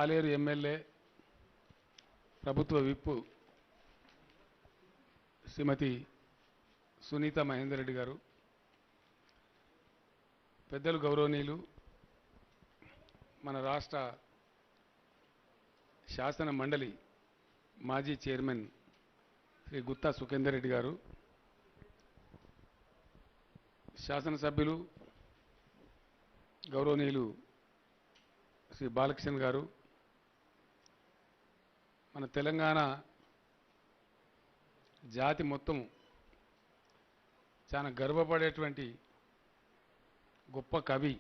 పాలేరు MLA ప్రభుత్వ whip శ్రీమతి సునీత మహేందర్ రెడ్డి గారు, పెద్దలు గౌరవనీయులు మన రాష్ట్ర శాసన మండలి మాజీ చైర్మన్ శ్రీ గుత్తా సుఖేందర్ రెడ్డి గారు, శాసనసభ్యులు గౌరవనీయులు శ్రీ బాలకృష్ణ గారు, మన తెలంగాణ జాతి మొత్తం చాలా గర్వపడేటువంటి గొప్ప కవి,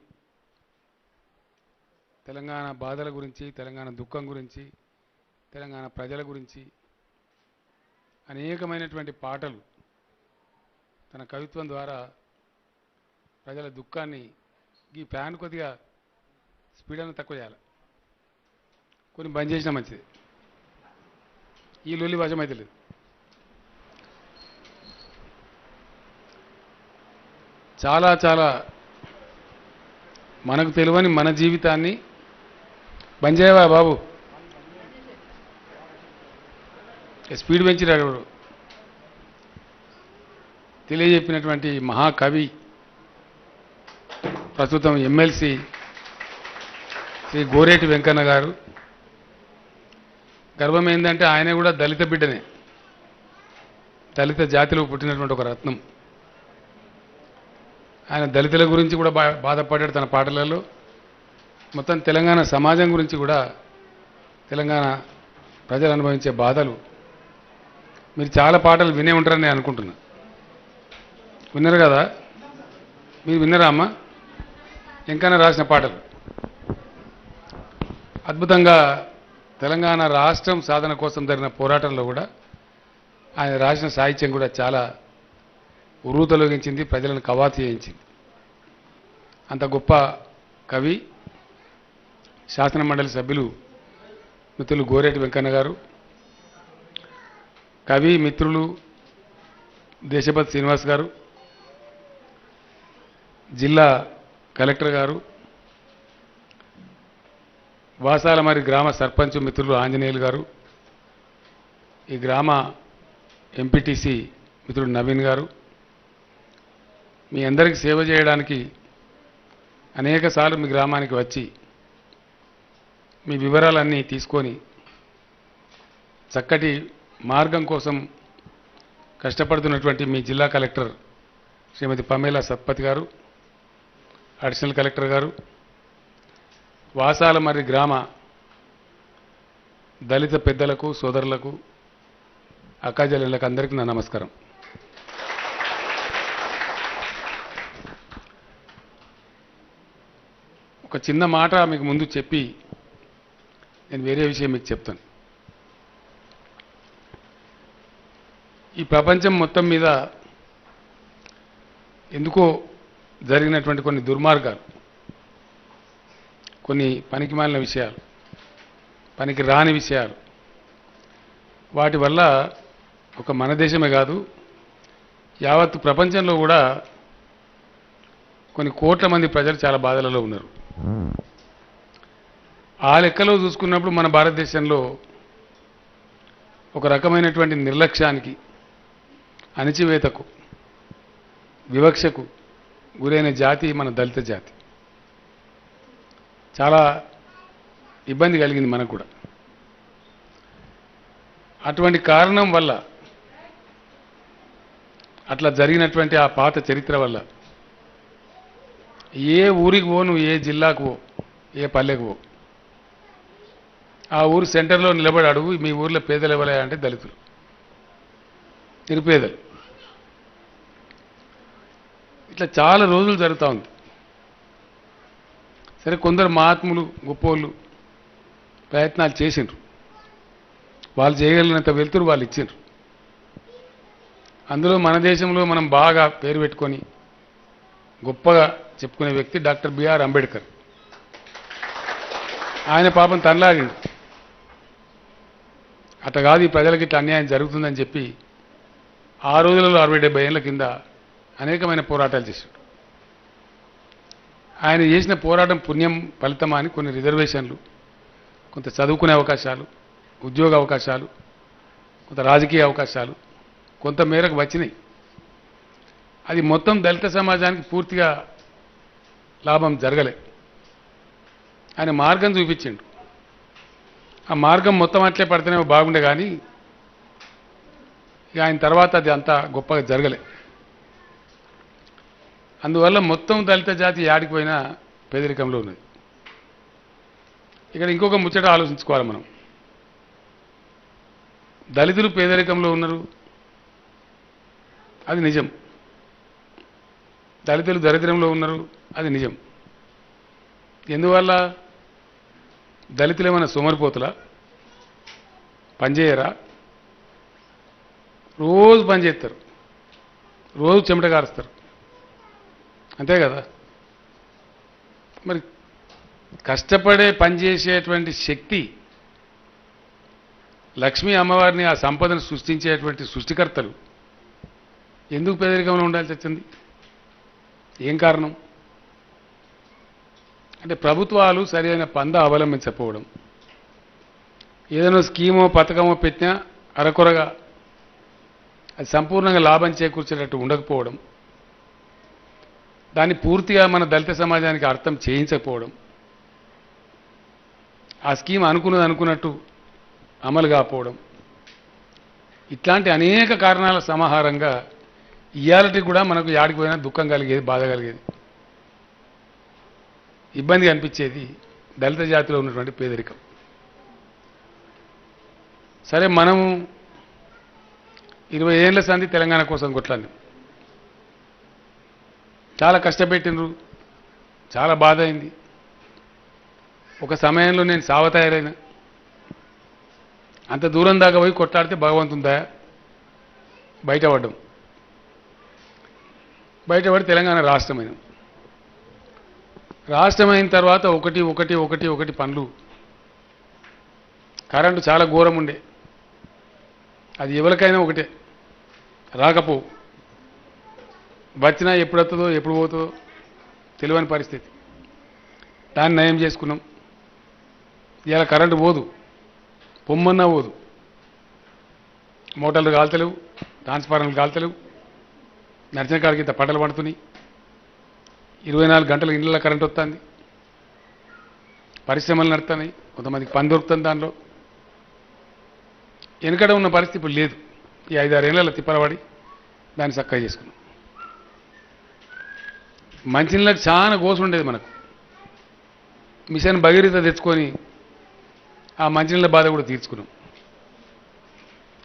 తెలంగాణ బాధల గురించి, తెలంగాణ దుఃఖం గురించి, తెలంగాణ ప్రజల గురించి అనేకమైనటువంటి పాటలు తన కవిత్వం ద్వారా ప్రజల దుఃఖాన్ని, ఈ ఫ్యాన్ కొద్దిగా స్పీడ్ అన్న తక్కువ చేయాలి, కొన్ని బంద్ చేసినా మంచిది, ఈ లొల్లి వశమైతే లేదు. చాలా చాలా మనకు తెలియని మన జీవితాన్ని బంద్ చేయవా బాబు, స్పీడ్ పెంచిరాడు తెలియజెప్పినటువంటి మహాకవి, ప్రస్తుతం ఎమ్మెల్సీ శ్రీ గోరేటి వెంకన్న గారు. గర్వం ఏంటంటే ఆయన కూడా దళిత బిడ్డనే, దళిత జాతిలో పుట్టినటువంటి ఒక రత్నం. ఆయన దళితుల గురించి కూడా బాధపడ్డాడు తన పాటలలో. మొత్తం తెలంగాణ సమాజం గురించి కూడా, తెలంగాణ ప్రజలు అనుభవించే బాధలు మీరు చాలా పాటలు వినే ఉంటారని నేను అనుకుంటున్నా. విన్నారు కదా, మీరు విన్నారా అమ్మ? వెంకన్న రాసిన పాటలు అద్భుతంగా తెలంగాణ రాష్ట్రం సాధన కోసం జరిగిన పోరాటంలో కూడా ఆయన రాసిన సాహిత్యం కూడా చాలా ఉర్రూతలొగించింది, ప్రజలను కవాతు చేయించింది. అంత గొప్ప కవి, శాసన మండలి సభ్యులు మిత్రులు గోరేటి వెంకన్న గారు, కవి మిత్రులు దేశపతి శ్రీనివాస్ గారు, జిల్లా కలెక్టర్ గారు, వాసాలమరి గ్రామ సర్పంచ్ మిత్రులు ఆంజనేయులు గారు, ఈ గ్రామ ఎంపీటీసీ మిత్రుడు నవీన్ గారు, మీ అందరికీ సేవ చేయడానికి అనేకసార్లు మీ గ్రామానికి వచ్చి మీ వివరాలన్నీ తీసుకొని చక్కటి మార్గం కోసం కష్టపడుతున్నటువంటి మీ జిల్లా కలెక్టర్ శ్రీమతి పమేలా సత్పతి గారు, అడిషనల్ కలెక్టర్ గారు, వాసాలమర్రి గ్రామ దళిత పెద్దలకు, సోదరులకు, అక్కాజల్లెళ్ళకు అందరికీ నా నమస్కారం. ఒక చిన్న మాట మీకు ముందు చెప్పి నేను వేరే విషయం మీకు చెప్తాను. ఈ ప్రపంచం మొత్తం మీద ఎందుకో జరిగినటువంటి కొన్ని దుర్మార్గాలు, కొన్ని పనికిమాలిన విషయాలు, పనికి రాని విషయాలు, వాటి వల్ల ఒక మన దేశమే కాదు యావత్ ప్రపంచంలో కూడా కొన్ని కోట్ల మంది ప్రజలు చాలా బాధలలో ఉన్నారు. ఆ లెక్కలో చూసుకున్నప్పుడు మన భారతదేశంలో ఒక రకమైనటువంటి నిర్లక్ష్యానికి, అణచివేతకు, వివక్షకు గురైన జాతి మన దళిత జాతి. చాలా ఇబ్బంది కలిగింది మనకు కూడా. అటువంటి కారణం వల్ల, అట్లా జరిగినటువంటి ఆ పాత చరిత్ర వల్ల ఏ ఊరికి పో, నువ్వు ఏ జిల్లాకు పో, ఏ పల్లెకు పో, ఆ ఊరు సెంటర్లో నిలబడి అడుగు, మీ ఊర్లో పేదలు ఎవరయ్యా అంటే దళితులు, నిరుపేదలు. ఇట్లా చాలా రోజులు జరుగుతూ ఉంది. సరే, కొందరు మహాత్ములు, గొప్పోళ్ళు ప్రయత్నాలు చేసిండ్రు, వాళ్ళు చేయగలిగినంత వెలుతురు వాళ్ళు ఇచ్చిండ్రు. అందులో మన దేశంలో మనం బాగా పేరు పెట్టుకొని గొప్పగా చెప్పుకునే వ్యక్తి డాక్టర్ బిఆర్ అంబేద్కర్. ఆయన పాపం తనలాగిండు, అట్లా కాదు ఈ ప్రజలకి ఇట్లా అన్యాయం జరుగుతుందని చెప్పి ఆ రోజులలో 60-70 ఏళ్ల కింద అనేకమైన పోరాటాలు చేశాడు. ఆయన చేసిన పోరాటం పుణ్యం ఫలితమా అని కొన్ని రిజర్వేషన్లు, కొంత చదువుకునే అవకాశాలు, ఉద్యోగ అవకాశాలు, కొంత రాజకీయ అవకాశాలు కొంత మేరకు వచ్చినాయి. అది మొత్తం దళిత సమాజానికి పూర్తిగా లాభం జరగలే. ఆయన మార్గం చూపించిండు. ఆ మార్గం మొత్తం అట్లే పడితేనే బాగుండే, కానీ ఇక ఆయన తర్వాత అది అంత గొప్పగా జరగలే. అందువల్ల మొత్తం దళిత జాతి యాడికిపోయినా పేదరికంలో ఉన్నది. ఇక్కడ ఇంకొక ముచ్చట ఆలోచించుకోవాలి మనం. దళితులు పేదరికంలో ఉన్నారు, అది నిజం. దళితులు దరిద్రంలో ఉన్నారు, అది నిజం. ఎందువల్ల? దళితులు ఏమైనా సోమరిపోతులా? పనిచేయరా? రోజు పనిచేస్తారు, రోజు చెమట కారుస్తారు, అంతే కదా. మరి కష్టపడే పనిచేసేటువంటి శక్తి, లక్ష్మీ అమ్మవారిని, ఆ సంపదను సృష్టించేటువంటి సృష్టికర్తలు ఎందుకు పేదరికంలో ఉండాల్సి వచ్చింది? ఏం కారణం? అంటే ప్రభుత్వాలు సరైన పంద అవలంబించకపోవడం, ఏదైనా స్కీమో పథకమో పెట్టినా అరకొరగా అది సంపూర్ణంగా లాభం చేకూర్చేటట్టు ఉండకపోవడం, దాన్ని పూర్తిగా మన దళిత సమాజానికి అర్థం చేయించకపోవడం, ఆ స్కీమ్ అనుకున్నట్టు అమలు కాకపోవడం, ఇట్లాంటి అనేక కారణాల సమాహారంగా ఇయాలటి కూడా మనకు యాడికి పోయినా దుఃఖం కలిగేది, బాధ కలిగేది, ఇబ్బంది అనిపించేది దళిత జాతిలో ఉన్నటువంటి పేదరికం. సరే, మనము 20 ఏళ్ల సంధి తెలంగాణ కోసం కొట్లాడినాం, చాలా కష్టపెట్టినరు, చాలా బాధ అయింది. ఒక సమయంలో నేను సావ తయారైన, అంత దూరం దాకా పోయి కొట్లాడితే భగవంతుందా బయటపడ్డం. బయటపడి తెలంగాణ రాష్ట్రమైన. రాష్ట్రమైన తర్వాత ఒకటి పనులు. కరెంటు చాలా ఘోరం ఉండే, అది ఎవరికైనా ఒకటే, రాకపో, వచ్చినా ఎప్పుడు వస్తుందో ఎప్పుడు పోతుందో తెలియని పరిస్థితి. దాన్ని నయం చేసుకున్నాం. ఇవాళ కరెంటు పోదు, పొమ్మన్నా పోదు, మోటార్లు కాల్తలేవు, ట్రాన్స్ఫార్మర్లు కాల్తలేవు, నడిచిన కాడికి ఇంత పంటలు పడుతున్నాయి, 24 గంటలు ఇళ్ళ కరెంట్ వస్తుంది, పరిశ్రమలు నడుతున్నాయి, కొంతమందికి పని దొరుకుతుంది. దానిలో వెనుకడ ఉన్న పరిస్థితి ఇప్పుడు లేదు. ఈ 5-6 ఏళ్ళ తిప్పలబడి దాన్ని చక్కగా చేసుకున్నాం. మంచినీళ్ళకి చాలా గోసు ఉండేది మనకు. మిషన్ భగీరథ తెచ్చుకొని ఆ మంచినీళ్ళ బాధ కూడా తీర్చుకున్నాం.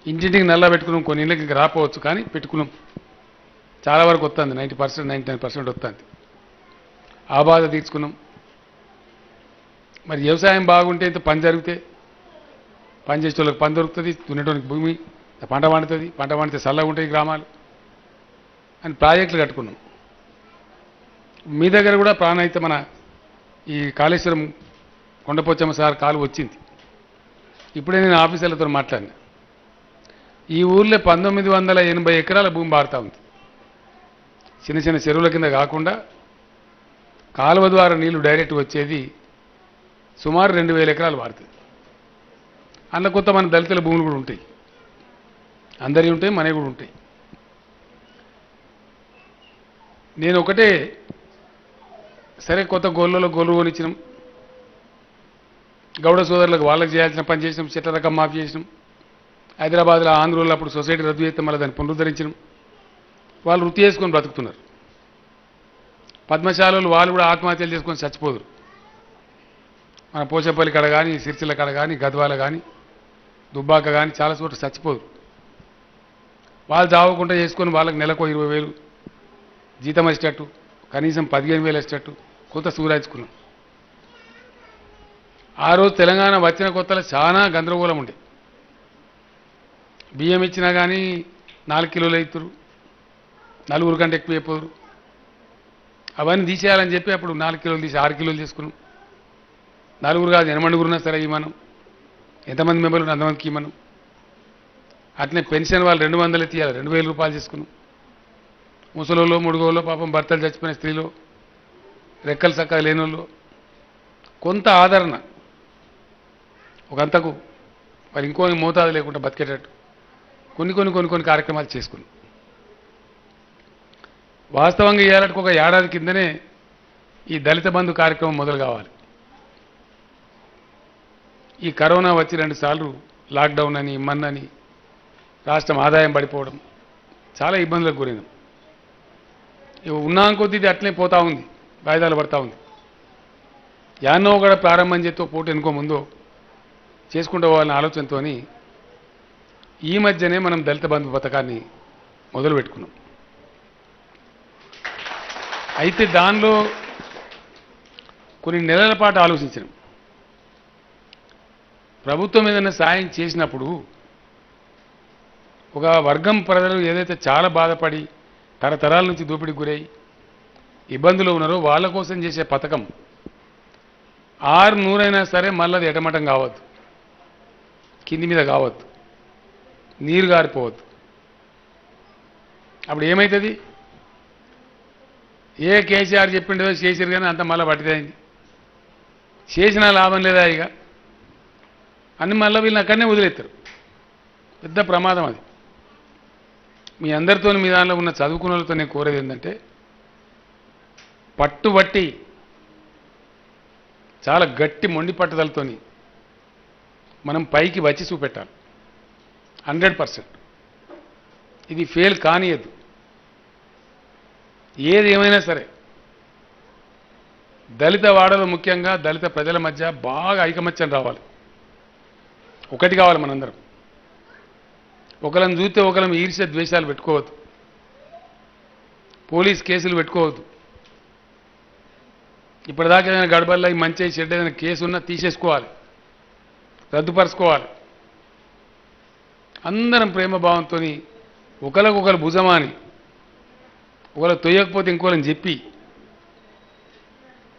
ఇంటింటికి నల్లా పెట్టుకున్నాం. కొన్ని ఇళ్ళకి ఇంకా రాపోవచ్చు, కానీ పెట్టుకున్నాం. చాలా వరకు వస్తుంది, 90%, 99% వస్తుంది. ఆ బాధ తీర్చుకున్నాం. మరి వ్యవసాయం బాగుంటే ఇంత పని జరిగితే, పని చేసే వాళ్ళకి పని దొరుకుతుంది, దున్నేటోనికి భూమి, పంట పండుతుంది, పంట పండితే చల్లగా ఉంటాయి గ్రామాలు అని ప్రాజెక్టులు కట్టుకున్నాం. మీ దగ్గర కూడా ప్రాణహిత మన ఈ కాళేశ్వరం కొండపోచమ్మ సార్ కాలు వచ్చింది. ఇప్పుడే నేను ఆఫీసర్లతో మాట్లాడినా. ఈ ఊర్లో 1980 ఎకరాల భూమి బారుతా ఉంది. చిన్న చిన్న చెరువుల కింద కాకుండా కాలువ ద్వారా నీళ్లు డైరెక్ట్ వచ్చేది సుమారు 2000 ఎకరాలు బారుతుంది. అందులో కొత్త మన దళితుల భూములు కూడా ఉంటాయి, అందరి ఉంటాయి, మనవి కూడా ఉంటాయి. నేను ఒకటే, సరే కొత్త గోళ్ళలో గోళ్ళు కొనిచ్చినాం, గౌడ సోదరులకు వాళ్ళకి చేయాల్సిన పని చేసినాం, చెట్ల రకం మాఫీ చేసినాం. హైదరాబాద్లో ఆంధ్రలో అప్పుడు సొసైటీ రద్దు చేస్తే మళ్ళీ దాన్ని పునరుద్ధరించినాం. వాళ్ళు వృత్తి చేసుకొని బ్రతుకుతున్నారు. పద్మశాలలు వాళ్ళు కూడా ఆత్మహత్యలు చేసుకొని చచ్చిపోదురు. మన పోచపల్లి కాడ కానీ, సిరిసిల్ల కాడ కానీ, గద్వాల కానీ, దుబ్బాక కానీ చాలా చోట్ల చచ్చిపోదురు. వాళ్ళు చావకుండా చేసుకొని వాళ్ళకి నెలకు 20,000 జీతం వచ్చేటట్టు, కనీసం 15,000 వచ్చేటట్టు కొంత సూరాయించుకున్నాం. ఆ రోజు తెలంగాణ వచ్చిన కొత్తలో చాలా గందరగోళం ఉండే. బియ్యం ఇచ్చినా కానీ 4 కిలోలు అవుతారు, 4 కంటే ఎక్కువ అయిపోరు. అవన్నీ తీసేయాలని చెప్పి అప్పుడు 4 కిలోలు తీసి 6 కిలోలు చేసుకున్నాం. 4 కాదు, 8 ఉన్నా సరే ఇవ్వను, ఎంతమంది మెంబర్లు అంతమందికి ఇవ్వను. అట్లనే పెన్షన్ వాళ్ళు 200 తీయాలి, 2,000 రూపాయలు చేసుకున్నాం. ముసలోళ్ళు, ముడుగోళ్ళు, పాపం భర్తలు చచ్చిపోయిన స్త్రీలు, రెక్కలు చక్కగా లేనోళ్ళు కొంత ఆదరణ. ఒకంతకు మరి ఇంకో మోతాదు లేకుండా బతికేటట్టు కొన్ని కార్యక్రమాలు చేసుకున్నాం. వాస్తవంగా ఇయ్యాలంటే ఒక ఏడాది కిందనే ఈ దళిత బంధు కార్యక్రమం మొదలు కావాలి. ఈ కరోనా వచ్చి 2 సార్లు లాక్డౌన్ అని ఇమ్మన్నని రాష్ట్రం ఆదాయం పడిపోవడం చాలా ఇబ్బందులకు గురైనాం. ఉన్నాం కొద్దీ ఇది అట్లనే పోతా ఉంది, వాయిదాలు పడతా ఉంది. యాన్నో కూడా ప్రారంభం చేస్తూ పూట ఎనుకో ముందో చేసుకుంటూ పోవాలనే ఆలోచనతో ఈ మధ్యనే మనం దళిత బంధు పథకాన్ని మొదలు పెట్టుకున్నాం. అయితే దానిలో కొన్ని నెలల పాటు ఆలోచించాం. ప్రభుత్వం ఏదైనా సాయం చేసినప్పుడు ఒక వర్గం ప్రజలు ఏదైతే చాలా బాధపడి తరతరాల నుంచి దోపిడీకి గురై ఇబ్బందులు ఉన్నారో వాళ్ళ కోసం చేసే పథకం 600 అయినా సరే మళ్ళీ అది ఎటమటం కావద్దు, కింది మీద కావద్దు, నీరు గారిపోవద్దు. అప్పుడు ఏమవుతుంది? ఏ కేసీఆర్ చెప్పిండేదో చేసిరు కానీ అంత మళ్ళీ పట్టిదైంది, చేసినా లాభం లేదా, ఇక అన్ని మళ్ళీ వీళ్ళని అక్కడనే వదిలేస్తారు. పెద్ద ప్రమాదం అది. మీ అందరితో మీ దానిలో ఉన్న చదువుకున్న వాళ్ళతో నేను కోరేది ఏంటంటే పట్టుబట్టి చాలా గట్టి మొండి పట్టుదలతోని మనం పైకి వచ్చి చూపెట్టాలి. 100% ఇది ఫెయిల్ కానియద్దు. ఏది ఏమైనా సరే దళిత వాడలు ముఖ్యంగా దళిత ప్రజల మధ్య బాగా ఐకమత్యం రావాలి, ఒకటి కావాలి. మనందరం ఒకళ్ళని చూస్తే ఒకళ్ళని ఈర్ష్య ద్వేషాలు పెట్టుకోవద్దు, పోలీస్ కేసులు పెట్టుకోవద్దు. ఇప్పటిదాకా ఏదైనా గడబల్లో ఈ మంచి చెడ్డ ఏదైనా కేసు ఉన్నా తీసేసుకోవాలి, రద్దుపరుచుకోవాలి. అందరం ప్రేమభావంతో ఒకరికొకరు భుజమాని ఒకరు తొయ్యకపోతే ఇంకోళ్ళని చెప్పి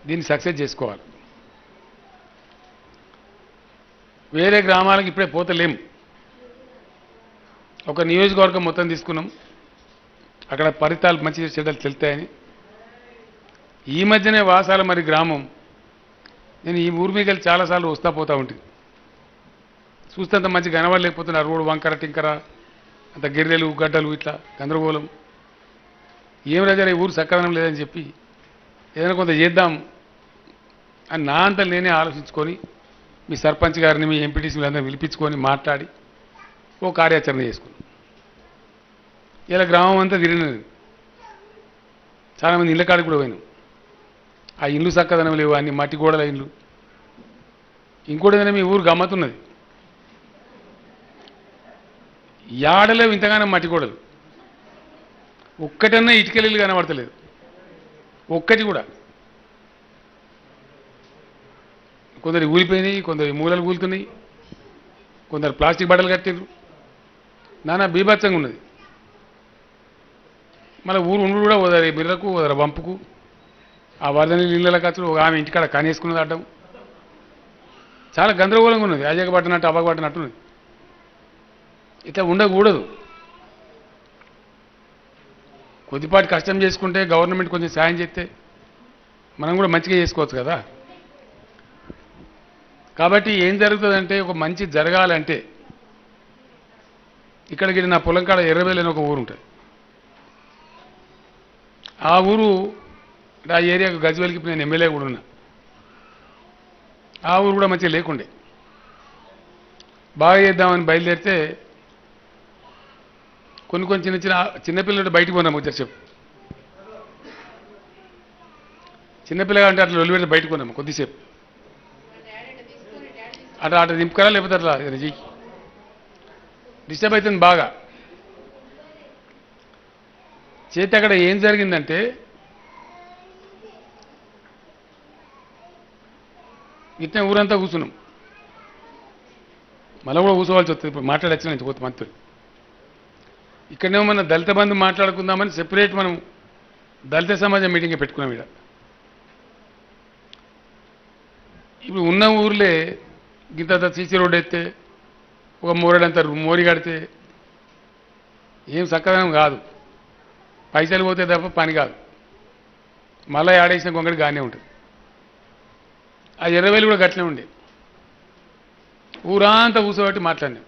దీన్ని సక్సెస్ చేసుకోవాలి. వేరే గ్రామాలకు ఇప్పుడే పోతలేం. ఒక నియోజకవర్గం మొత్తం తీసుకున్నాం, అక్కడ ఫలితాలు మంచి చెడ్డలు తెలుస్తాయని. ఈ మధ్యనే వాసాల మరి గ్రామం, నేను ఈ ఊరి మీద చాలాసార్లు వస్తా పోతూ ఉంటుంది. చూస్తే అంత మంచి కనబడలేకపోతున్నారు. రోడ్డు వంకర టింకర, అంత గిర్రెలు గడ్డలు ఇట్లా గందరగోళం. ఏం రాజా ఈ ఊరు సక్కదనం లేదని చెప్పి ఏదైనా కొంత చేద్దాం అని నా అంతా నేనే ఆలోచించుకొని మీ సర్పంచ్ గారిని మీ ఎంపీటీసీలు అందరూ పిలిపించుకొని మాట్లాడి ఓ కార్యాచరణ చేసుకున్నాం. ఇలా గ్రామం అంతా తిరిగినది. చాలామంది ఇళ్ళ కాడికి కూడా పోయినాం. ఆ ఇల్లు చక్కదనం లేవు, అన్ని మట్టి గోడల ఇల్లు. ఇంకోటి ఏదైనా మీ ఊరు గమ్మతున్నది, యాడలేవు ఇంతగానో మట్టి గోడలు. ఒక్కటన్నా ఇటుకలీలు కనబడతలేదు, ఒక్కటి కూడా. కొందరు ఊలిపోయినాయి, కొందరు మూలలు కూలుతున్నాయి, కొందరు ప్లాస్టిక్ బట్టలు కట్టిండ్రు. నానా బీభత్సంగా ఉన్నది. మళ్ళీ ఊరు ఉండు కూడా ఓదరి బిర్రకు ఓదర వంపుకు ఆ వరద నీళ్ళ ఖర్చులు ఒక ఆమె ఇంటికాడ కానేసుకున్నది అడ్డం. చాలా గందరగోళంగా ఉన్నది, అజగ పట్టినట్టు అబ్బగ పట్టినట్టున్నది. ఇట్లా ఉండకూడదు. కొద్దిపాటి కష్టం చేసుకుంటే గవర్నమెంట్ కొంచెం సాయం చేస్తే మనం కూడా మంచిగా చేసుకోవచ్చు కదా. కాబట్టి ఏం జరుగుతుందంటే ఒక మంచి జరగాలంటే ఇక్కడికి నా పొలం కాడ ఎర్రబెల్లి అని ఒక ఊరు ఉంటుంది. ఆ ఊరు ఆ ఏరియాకు గజ్వేల్కి నేను ఎమ్మెల్యే కూడా ఉన్నా. ఆ ఊరు కూడా మంచిగా లేకుండే. బాగా చేద్దామని బయలుదేరితే కొన్ని చిన్నపిల్లలు బయటకు పోయినా ముచ్చట చెప్పు. చిన్నపిల్లగా అంటే అట్లా ఒలిపెడితే బయటకు పోయినాము కొద్దిసేపు. అట్లా దింపుకరా లేకపోతే అట్లా చెయ్యి. డిస్టర్బ్ అవుతుంది బాగా. చేతి అక్కడ ఏం జరిగిందంటే ఇట్నే ఊరంతా కూర్చున్నాం. మళ్ళీ కూడా కూర్చోవాల్సి వస్తుంది. ఇప్పుడు మాట్లాడచ్చిన ఇంత కొత్త మంత్రులు ఇక్కడనేమో మన దళిత బంధు మాట్లాడుకుందామని సెపరేట్ మనం దళిత సమాజం మీటింగ్ పెట్టుకున్నాం. ఇక్కడ ఇప్పుడు ఉన్న ఊర్లే గింత సీసీ రోడ్ ఎత్తే ఒక మోరడంత మోరి కడితే ఏం చక్కదనం కాదు. పైసలు పోతే తప్ప పని కాదు. మళ్ళీ ఆడేసిన గొంగడి గానే ఉంటుంది. ఆ ఎర్రవేలు కూడా గట్లనే ఉండే. ఊరంతా కూర్చోబెట్టి మాట్లాడినాం.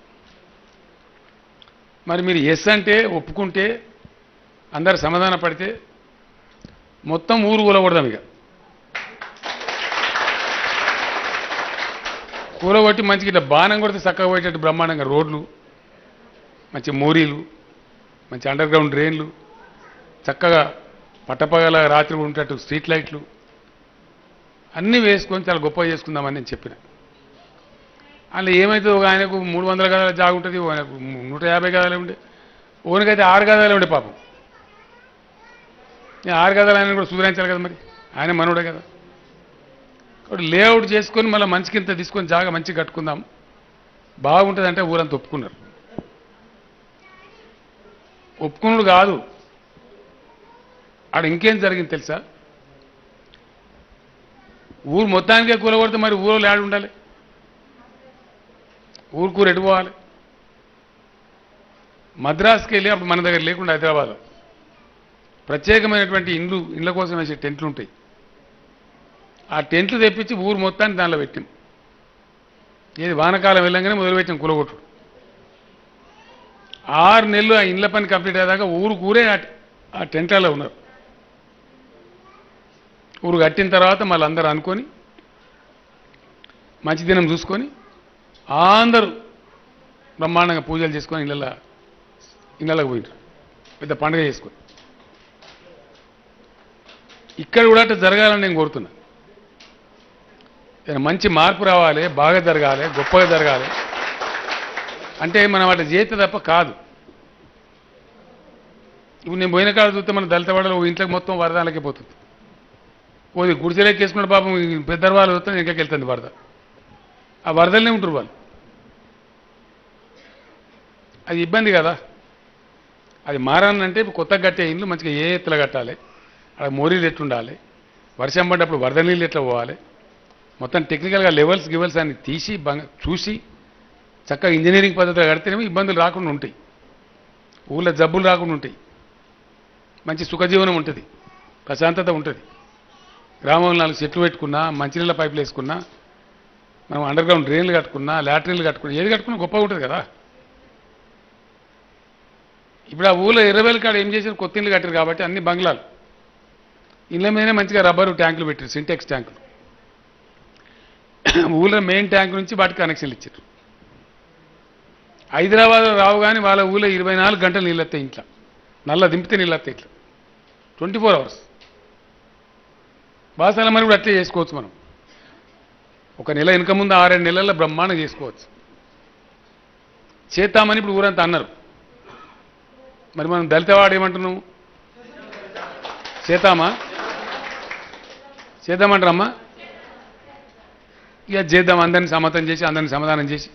మరి మీరు ఎస్ అంటే ఒప్పుకుంటే అందరు సమాధాన పడితే మొత్తం ఊరు కూలగొడదాం. ఇక కూలగొట్టి మంచిగా ఇట్లా బాణం కొడితే చక్కగా పోయేటట్టు బ్రహ్మాండంగా రోడ్లు, మంచి మోరీలు, మంచి అండర్ గ్రౌండ్ డ్రైన్లు, చక్కగా పట్టపగల రాత్రి ఉండేటట్టు స్ట్రీట్ లైట్లు అన్నీ వేసుకొని చాలా గొప్పగా చేసుకుందామని నేను చెప్పిన. అందులో ఏమైతే ఒక ఆయనకు 300 గదాల జాగా ఉంటుంది, ఆయనకు 150 గదాలే ఉండే, ఓనికైతే 6 గదాలే ఉండే పాపం. 6 గదాలు ఆయన కూడా సూచించాలి కదా, మరి ఆయన మనోడే కదా. కాబట్టి లేఅవుట్ చేసుకొని మళ్ళీ మంచికి ఇంత తీసుకొని జాగా మంచిగా కట్టుకుందాం బాగుంటుందంటే ఊరంతా ఒప్పుకున్నారు. ఒప్పుకున్నాడు కాదు, ఆడ ఇంకేం జరిగింది తెలుసా? ఊరు మొత్తానికే కూలగొడితే మరి ఊళ్ళో ఆడ ఉండాలి, ఊరుకూరు ఎటు పోవాలి? మద్రాసుకి వెళ్ళి అప్పుడు మన దగ్గర లేకుండా హైదరాబాద్లో ప్రత్యేకమైనటువంటి ఇళ్ళ కోసం వేసే టెంట్లు ఉంటాయి. ఆ టెంట్లు తెప్పించి ఊరు మొత్తాన్ని దానిలో పెట్టాం. ఏది వానకాలం వెళ్ళంగానే మొదలుపెట్టాం కూలగొట్టు. 6 నెలలు ఆ ఇండ్ల పని కంప్లీట్ అయ్యేదాకా ఊరే ఆ టెంట్లలో ఉన్నారు. ఊరు కట్టిన తర్వాత మళ్ళీ అందరూ అనుకొని మంచి దినం చూసుకొని అందరూ బ్రహ్మాండంగా పూజలు చేసుకొని ఇళ్ళకి పోయినారు, పెద్ద పండుగ చేసుకొని. ఇక్కడ కూడా అట్లా జరగాలని నేను కోరుతున్నా. మంచి మార్పు రావాలి, బాగా జరగాలి, గొప్పగా జరగాలి అంటే మనం అట్లా చేస్తే తప్ప కాదు. ఇప్పుడు నేను పోయిన కాడ చూస్తే మన దళిత వాడలో ఇంట్లోకి మొత్తం వరదాలకే పోతుంది. ఓది గుడిసెలకి వేసుకున్న పాపం పెద్ద వాళ్ళు చూస్తే ఇంట్లోకి వెళ్తుంది వరద. ఆ వరదలనే ఉంటారు వాళ్ళు. అది ఇబ్బంది కదా. అది మారాలంటే కొత్తగా కట్టే ఇండ్లు మంచిగా ఏ ఎత్తులో కట్టాలి, అక్కడ మోరీలు ఎట్లుండాలి, వర్షం పడ్డప్పుడు వరద నీళ్ళు ఎట్లా పోవాలి, మొత్తం టెక్నికల్గా గివెల్స్ అన్ని తీసి చూసి చక్కగా ఇంజనీరింగ్ పద్ధతిలో కడితేనేమో ఇబ్బందులు రాకుండా ఉంటాయి, ఊళ్ళో జబ్బులు రాకుండా ఉంటాయి, మంచి సుఖజీవనం ఉంటుంది, ప్రశాంతత ఉంటుంది. గ్రామంలో 4 చెట్లు పెట్టుకున్నా, మంచినీళ్ళ పైపులు వేసుకున్నా, మనం అండర్ గ్రౌండ్ డ్రైన్లు కట్టుకున్నా, లాట్రిన్లు కట్టుకున్నా, ఏది కట్టుకున్నా గొప్పగా ఉంటుంది కదా. ఇప్పుడు ఆ ఊళ్ళో 20 కాడ ఏం చేశారు, కొత్త ఇళ్ళు కట్టారు కాబట్టి అన్ని బంగ్లాలు, ఇళ్ళ మీదనే మంచిగా రబ్బరు ట్యాంకులు పెట్టారు, సింటెక్స్ ట్యాంకులు. ఊళ్ళో మెయిన్ ట్యాంక్ నుంచి వాటికి కనెక్షన్లు ఇచ్చారు. హైదరాబాద్లో రావు కానీ వాళ్ళ ఊళ్ళో 24 గంటలు నీళ్ళు వస్తాయి. ఇంట్లో నల్ల దింపితే నీళ్ళు వస్తాయి. ఇట్లా 24 hours. బాసాల మరి కూడా అట్లే చేసుకోవచ్చు. మనం ఒక నెల వెనుక ముందు 6-7 నెలల్లో బ్రహ్మాండం చేసుకోవచ్చు. చేద్దామని ఇప్పుడు ఊరంతా అన్నారు. మరి మనం దళితవాడు ఏమంటున్నాం? చేద్దామంటారమ్మా? ఇక చేద్దాం, అందరినీ సమతం చేసి అందరినీ సమాధానం చేసి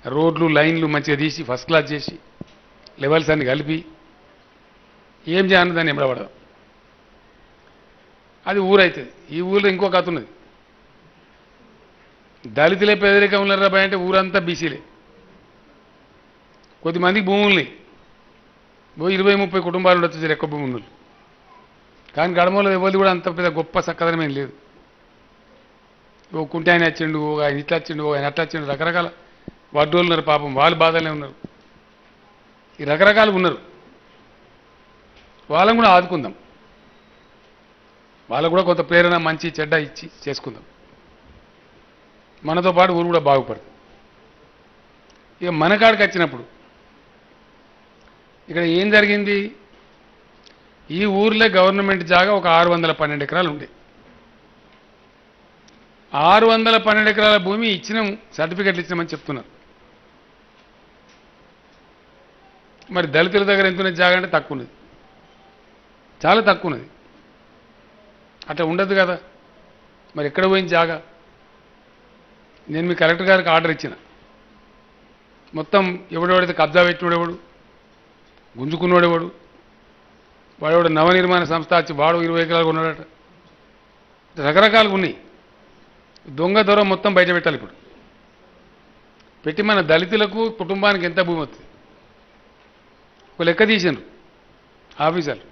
రోడ్లు లైన్లు మంచిగా తీసి ఫస్ట్ క్లాస్ చేసి లెవెల్స్ అన్ని కలిపి ఏం చేయాలని దాన్ని ఎంబడబడదాం. అది ఊరైతుంది. ఈ ఊళ్ళో ఇంకో కథ ఉన్నది. దళితులే పేదరికం ఉన్నారా భయ అంటే ఊరంతా బీసీలే. కొద్దిమందికి భూముల్ని 20-30 కుటుంబాలు ఉండొచ్చు ఎక్కువ భూమి ఉన్నది. కానీ గడమలో ఎవరిది కూడా అంత పెద్ద గొప్ప చక్కదనమేం లేదు. ఓ కుంటి ఆయన వచ్చిండు, ఒక ఆయన ఇట్లా వచ్చిండు, ఒక ఆయన అట్లా వచ్చిండు, రకరకాల వడ్డోళ్ళు ఉన్నారు. పాపం వాళ్ళు బాధలే ఉన్నారు. ఈ రకరకాలు ఉన్నారు. వాళ్ళని కూడా ఆదుకుందాం. వాళ్ళకు కూడా కొంత ప్రేరణ మంచి చెడ్డ ఇచ్చి చేసుకుందాం. మనతో పాటు ఊరు కూడా బాగుపడుతుంది. ఇక మన కాడికి వచ్చినప్పుడు ఇక్కడ ఏం జరిగింది? ఈ ఊర్లో గవర్నమెంట్ జాగా ఒక 612 ఎకరాలు ఉండే. 612 ఎకరాల భూమి ఇచ్చినాం, సర్టిఫికెట్లు ఇచ్చినామని చెప్తున్నారు. మరి దళితుల దగ్గర ఎంత ఉన్నది జాగా అంటే తక్కువ ఉన్నది, చాలా తక్కువ ఉన్నది. అట్లా ఉండదు కదా. మరి ఎక్కడ పోయింది జాగా? నేను మీ కలెక్టర్ గారికి ఆర్డర్ ఇచ్చిన. మొత్తం ఎవడెవడైతే కబ్జా పెట్టినోడెవడు, గుంజుకున్నోడెవడు, వాడెవడు నవనిర్మాణ సంస్థ వచ్చి వాడు 20 ఎకరాలు ఉన్నాడట. రకరకాలుగా ఉన్నాయి. దొంగ దొర మొత్తం బయట పెట్టాలి. ఇప్పుడు పెట్టి మన దళితులకు కుటుంబానికి ఎంత భూమి వస్తుంది ఒక లెక్క తీసిండ్రు ఆఫీసర్లు,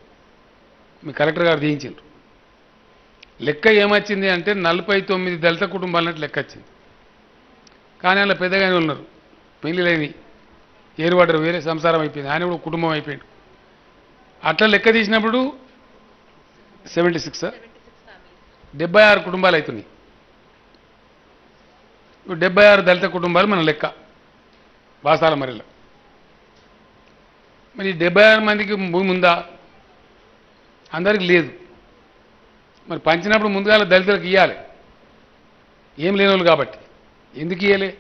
మీ కలెక్టర్ గారు తీయించిండ్రు. లెక్క ఏమొచ్చింది అంటే 49 దళిత కుటుంబాలన్నట్టు లెక్క వచ్చింది. కానీ అలా పెద్దగానే ఉన్నారు, పెళ్లి లేని ఏరువాడరు, వేరే సంసారం అయిపోయింది, ఆయన కూడా కుటుంబం అయిపోయింది. అట్లా లెక్క తీసినప్పుడు 76 76 కుటుంబాలు అవుతున్నాయి. ఇప్పుడు 76 దళిత కుటుంబాలు మన లెక్క బాసాల మరిలో. మరి 76 మందికి భూమి ఉందా? అందరికి లేదు. మరి పంచినప్పుడు ముందుగా దళితులకు ఇవ్వాలి, ఏం లేని వాళ్ళు కాబట్టి. ఎందుకు ఇవ్వలే?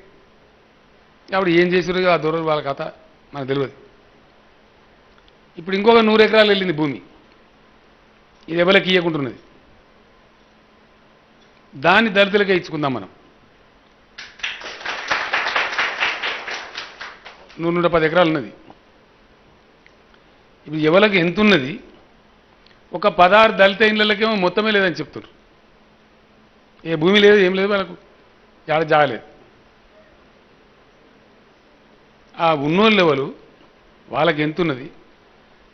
కాబట్టి ఏం చేసారు ఆ దొరలు, వాళ్ళ కథ మనకు తెలియదు. ఇప్పుడు ఇంకొక 100 ఎకరాలు వెళ్ళింది భూమి, ఇది ఎవరికి ఇవ్వకుంటున్నది. దాన్ని దళితులకే ఇచ్చుకుందాం మనం. 110 ఎకరాలు ఉన్నది. ఇప్పుడు ఎవరికి ఎంత ఉన్నది? ఒక 16 దళిత ఇళ్ళకేమో మొత్తమే లేదని చెప్తున్నారు. ఏ భూమి లేదు, ఏం లేదు, వాళ్ళకు జాడ జాగలేదు. ఆ ఉన్నోళ్ళు ఎవరు, వాళ్ళకి ఎంత ఉన్నది,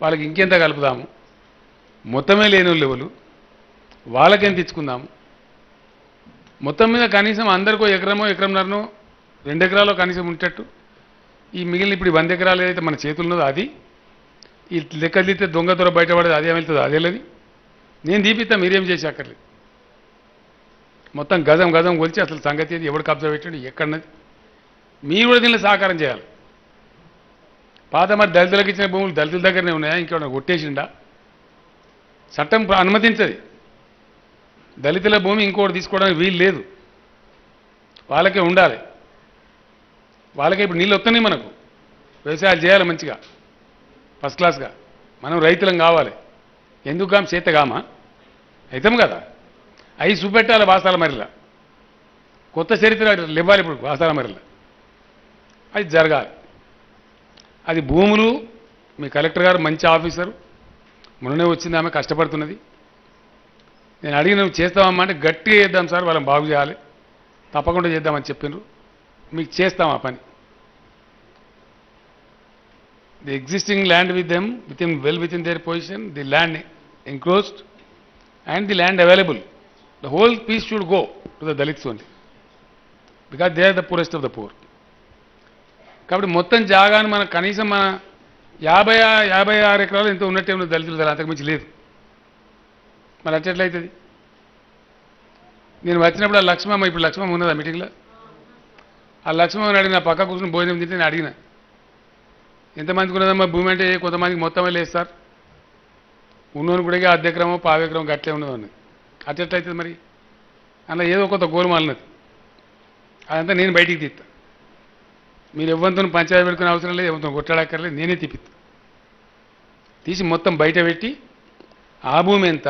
వాళ్ళకి ఇంకెంత కలుపుదాము, మొత్తమే లేని వాళ్ళు ఎవరు, వాళ్ళకెంత ఇచ్చుకుందాము. మొత్తం మీద కనీసం అందరికో ఎకరమో ఎకరంన్నరనో 2 ఎకరాలు కనీసం ఉండేటట్టు. ఈ మిగిలిన ఇప్పుడు 100 ఎకరాలు ఏదైతే మన చేతులు ఉన్నదో అది, ఈ లెక్క తీస్తే దొంగ దొర బయటపడేది అదే వెళ్తుంది, అదే లేదు. నేను తీపిస్తా, మీరేం చేసి అక్కర్లేదు. మొత్తం గజం గజం కొలిచి అసలు సంగతి ఏది, ఎవడు కబ్జా పెట్టండి, ఎక్కడన్నది, మీరు కూడా దీనిలో సహకారం చేయాలి. పాత మరి దళితులకు ఇచ్చిన భూములు దళితుల దగ్గరనే ఉన్నాయా, ఇంకేమైనా కొట్టేసిండా? చట్టం అనుమతించది. దళితుల భూమి ఇంకోటి తీసుకోవడానికి వీలు లేదు, వాళ్ళకే ఉండాలి. వాళ్ళకే ఇప్పుడు నీళ్ళు వస్తున్నాయి, మనకు వ్యవసాయాలు చేయాలి మంచిగా ఫస్ట్ క్లాస్గా. మనం రైతులం కావాలి. ఎందుకు కామ చేత కామా అవుతాం కదా. అవి చూపెట్టాలి బాసాల మరిలా, కొత్త చరిత్ర ఇవ్వాలి ఇప్పుడు బాసాల మరిలా. అది జరగాలి. అది భూములు, మీ కలెక్టర్ గారు మంచి ఆఫీసరు, మొన్ననే వచ్చింది, ఆమె కష్టపడుతున్నది. నేను అడిగి నువ్వు చేస్తావమ్మా అంటే గట్టిగా చేద్దాం సార్, వాళ్ళని బాగు చేయాలి, తప్పకుండా చేద్దామని చెప్పిండ్రు. మీకు చేస్తాం ఆ పని. The existing land with them with in there position, the land enclosed and the land available, the whole piece should go to the Dalits only, because they are the poorest of the poor. కాబట్టి మొత్తం జాగాను మన కనీసం మన 56 ఎకరాలు ఎంతో ఉన్నట్టే ఉన్న దళితులు, అంతకుమించి లేదు. మరి అట్లయితుంది. నేను వచ్చినప్పుడు ఆ లక్ష్మమ్మ, ఇప్పుడు లక్ష్మమ్మ ఉన్నదా మీటింగ్లో? ఆ లక్ష్మమ్మని అడిగిన, పక్క కూర్చొని భోజనం తింటే నేను అడిగిన, ఎంతమందికి ఉన్నదమ్మా భూమి అంటే, కొంతమందికి మొత్తమే లేదు సార్, ఉన్నోని కూడా 10 ఎకరమో 10 ఎకరం గట్లే ఉన్నదని. అట్లయితుంది మరి. అలా ఏదో కొంత గోలుమాలినది, అదంతా నేను బయటికి తీస్తా. మీరు ఎవరితో పంచాయతీ పెట్టుకునే అవసరం లేదు, ఎవరితో కొట్లాడక్కర్లేదు, నేనే తిప్పిస్తా. తీసి మొత్తం బయట పెట్టి ఆ భూమి ఎంత,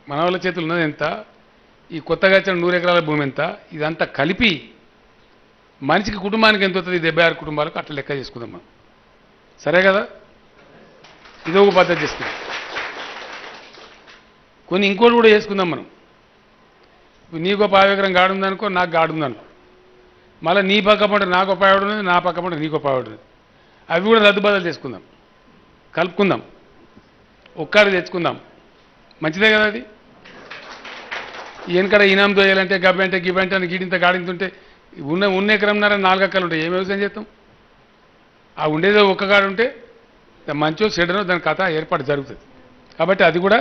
మన వాళ్ళ చేతులు ఉన్నది ఎంత, ఈ కొత్తగా వచ్చిన 100 ఎకరాల భూమి ఎంత, ఇదంతా కలిపి మనిషికి కుటుంబానికి ఎంత అవుతుంది, 76 కుటుంబాలకు అట్లా లెక్క చేసుకుందాం మనం. సరే కదా? ఇదో ఒక పద్ధతి చేసుకుందాం. కొన్ని ఇంకోటి కూడా చేసుకుందాం మనం. నీకు 10 ఎకరం గాడు ఉందనుకో, నాకు గాడు ఉందనుకో, మళ్ళీ నీ పక్క పంట నాకు పావుడు ఉన్నది, నా పక్క పంట నీకు పావుడు ఉన్నది, అవి కూడా రద్దుబదలు చేసుకుందాం, కలుపుకుందాం, ఒక్కడి తెచ్చుకుందాం. మంచిదే కదా అది. వెనకడ ఇనాం దోయాలంటే గబ్బంటే గిబ్బంటే అని గీడింత గాడింతుంటే ఉన్న ఎకరంన్నర 4 ఎకరాలు ఉంటాయి, ఏం వ్యవసాయం చేస్తాం? ఆ ఉండేదో ఒక్క గాడు ఉంటే మంచో చెడనో దాని కథ ఏర్పాటు జరుగుతుంది. కాబట్టి అది కూడా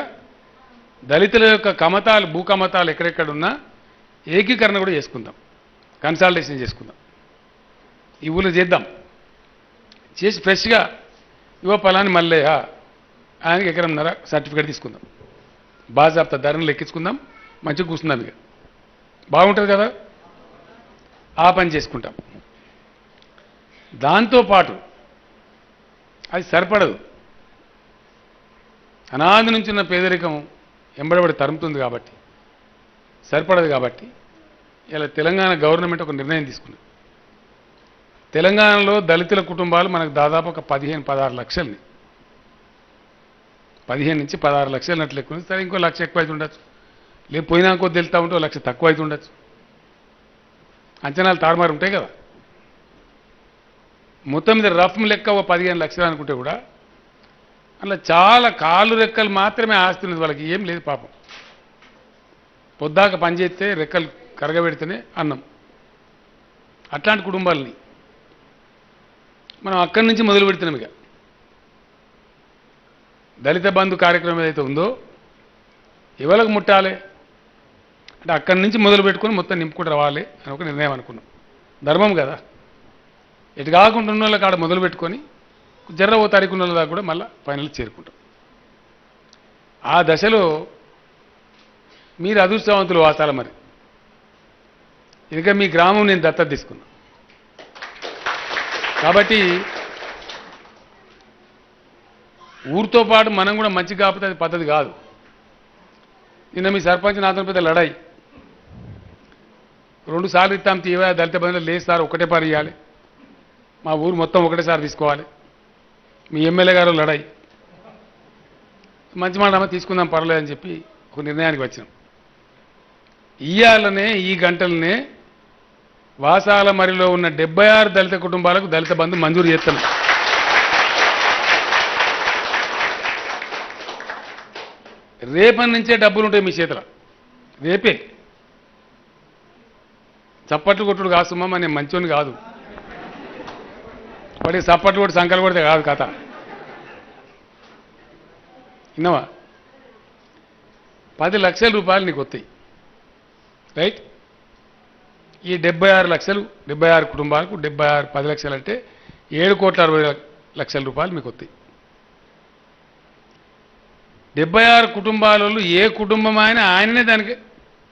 దళితుల యొక్క కమతాలు, భూ కమతాలు ఎక్కడెక్కడున్నా ఏకీకరణ కూడా చేసుకుందాం, కన్సాలిడేషన్ చేసుకుందాం, ఈ ఊళ్ళో చేద్దాం. చేసి ఫ్రెష్గా ఇవో పలాని మల్లయ్య ఆయనకి ఎకరంన్నర సర్టిఫికేట్ తీసుకుందాం, బాజాబ్తా ధరను లెక్కించుకుందాం, మంచిగా కూర్చుందాం. ఇక బాగుంటుంది కదా, ఆ పని చేసుకుంటాం. దాంతోపాటు అది సరిపడదు, అనాది నుంచి ఉన్న పేదరికం ఎంబడబడి తరుముతుంది కాబట్టి, సరిపడదు. కాబట్టి ఇలా తెలంగాణ గవర్నమెంట్ ఒక నిర్ణయం తీసుకుంది. తెలంగాణలో దళితుల కుటుంబాలు మనకు దాదాపు ఒక 15-16 లక్షల్ని, 15 నుంచి 16 లక్షలు నట్లు ఎక్కువ. సరే, ఇంకో 1 లక్ష ఎక్కువ అయితే ఉండొచ్చు, లేదు పోయినా కొద్ది వెళ్తూ ఉంటే 1 లక్ష తక్కువ అయితే ఉండొచ్చు. అంచనాలు తారుమారు ఉంటాయి కదా. మొత్తం మీద రఫ్ లెక్క ఓ 15 లక్షలు అనుకుంటే కూడా అలా చాలా కాళ్ళు రెక్కలు మాత్రమే ఆస్తి ఉన్నది, వాళ్ళకి ఏం లేదు పాపం. పొద్దాక పనిచేస్తే రెక్కలు కరగబెడితేనే అన్నం. అట్లాంటి కుటుంబాలని మనం అక్కడి నుంచి మొదలు పెడుతున్నాం. ఇక దళిత బంధు కార్యక్రమం ఏదైతే ఉందో ఎవరికి ముట్టాలి అంటే అక్కడి నుంచి మొదలు పెట్టుకొని మొత్తం నింపుకుంటూ రావాలి అని ఒక నిర్ణయం అనుకున్నాం. ధర్మం కదా. ఎటు కాకుండా ఉన్న వాళ్ళ కాడ మొదలు పెట్టుకొని జర్ర ఓ తారీఖు ఉన్న దాకా కూడా మళ్ళీ ఫైనల్ చేరుకుంటాం. ఆ దశలో మీరు అదృష్టవంతులు వాసాల. మరి ఇంకా మీ గ్రామం నేను దత్తత తీసుకున్నా కాబట్టి ఊరితో పాటు మనం కూడా మంచి కాకపోతే అది పద్ధతి కాదు. నిన్న మీ సర్పంచ్ నాతో పెద్ద లడాయి 2 సార్లు ఇస్తాం తీవా దళిత బంధువులు లేదు సార్ ఒకటే పారు ఇవ్వాలి, మా ఊరు మొత్తం ఒకటేసారి తీసుకోవాలి. మీ ఎమ్మెల్యే గారు లడాయి. మంచి మాట తీసుకుందాం పర్లేదని చెప్పి ఒక నిర్ణయానికి వచ్చినాం. ఇయ్యాలనే ఈ గంటలనే వాసాల మరిలో ఉన్న 76 దళిత కుటుంబాలకు దళిత బంధు మంజూరు చేస్తున్నాం. రేపటి నుంచే డబ్బులు ఉంటాయి మీ చేతిలో. రేపే చప్పట్లు కొట్టుడు కాసుమా, నేను మంచోని కాదు. వాడి చప్పట్లు కొట్టి సంకలు కొడితే కాదు కథ. విన్నావా? 10 లక్షల రూపాయలు నీకు వస్తాయి. రైట్. ఈ 76 లక్షలు 76 కుటుంబాలకు 10 లక్షలు అంటే 7,60,00,000 రూపాయలు మీకు వస్తాయి. 76 కుటుంబాలలో ఏ కుటుంబం ఆయననే దానికి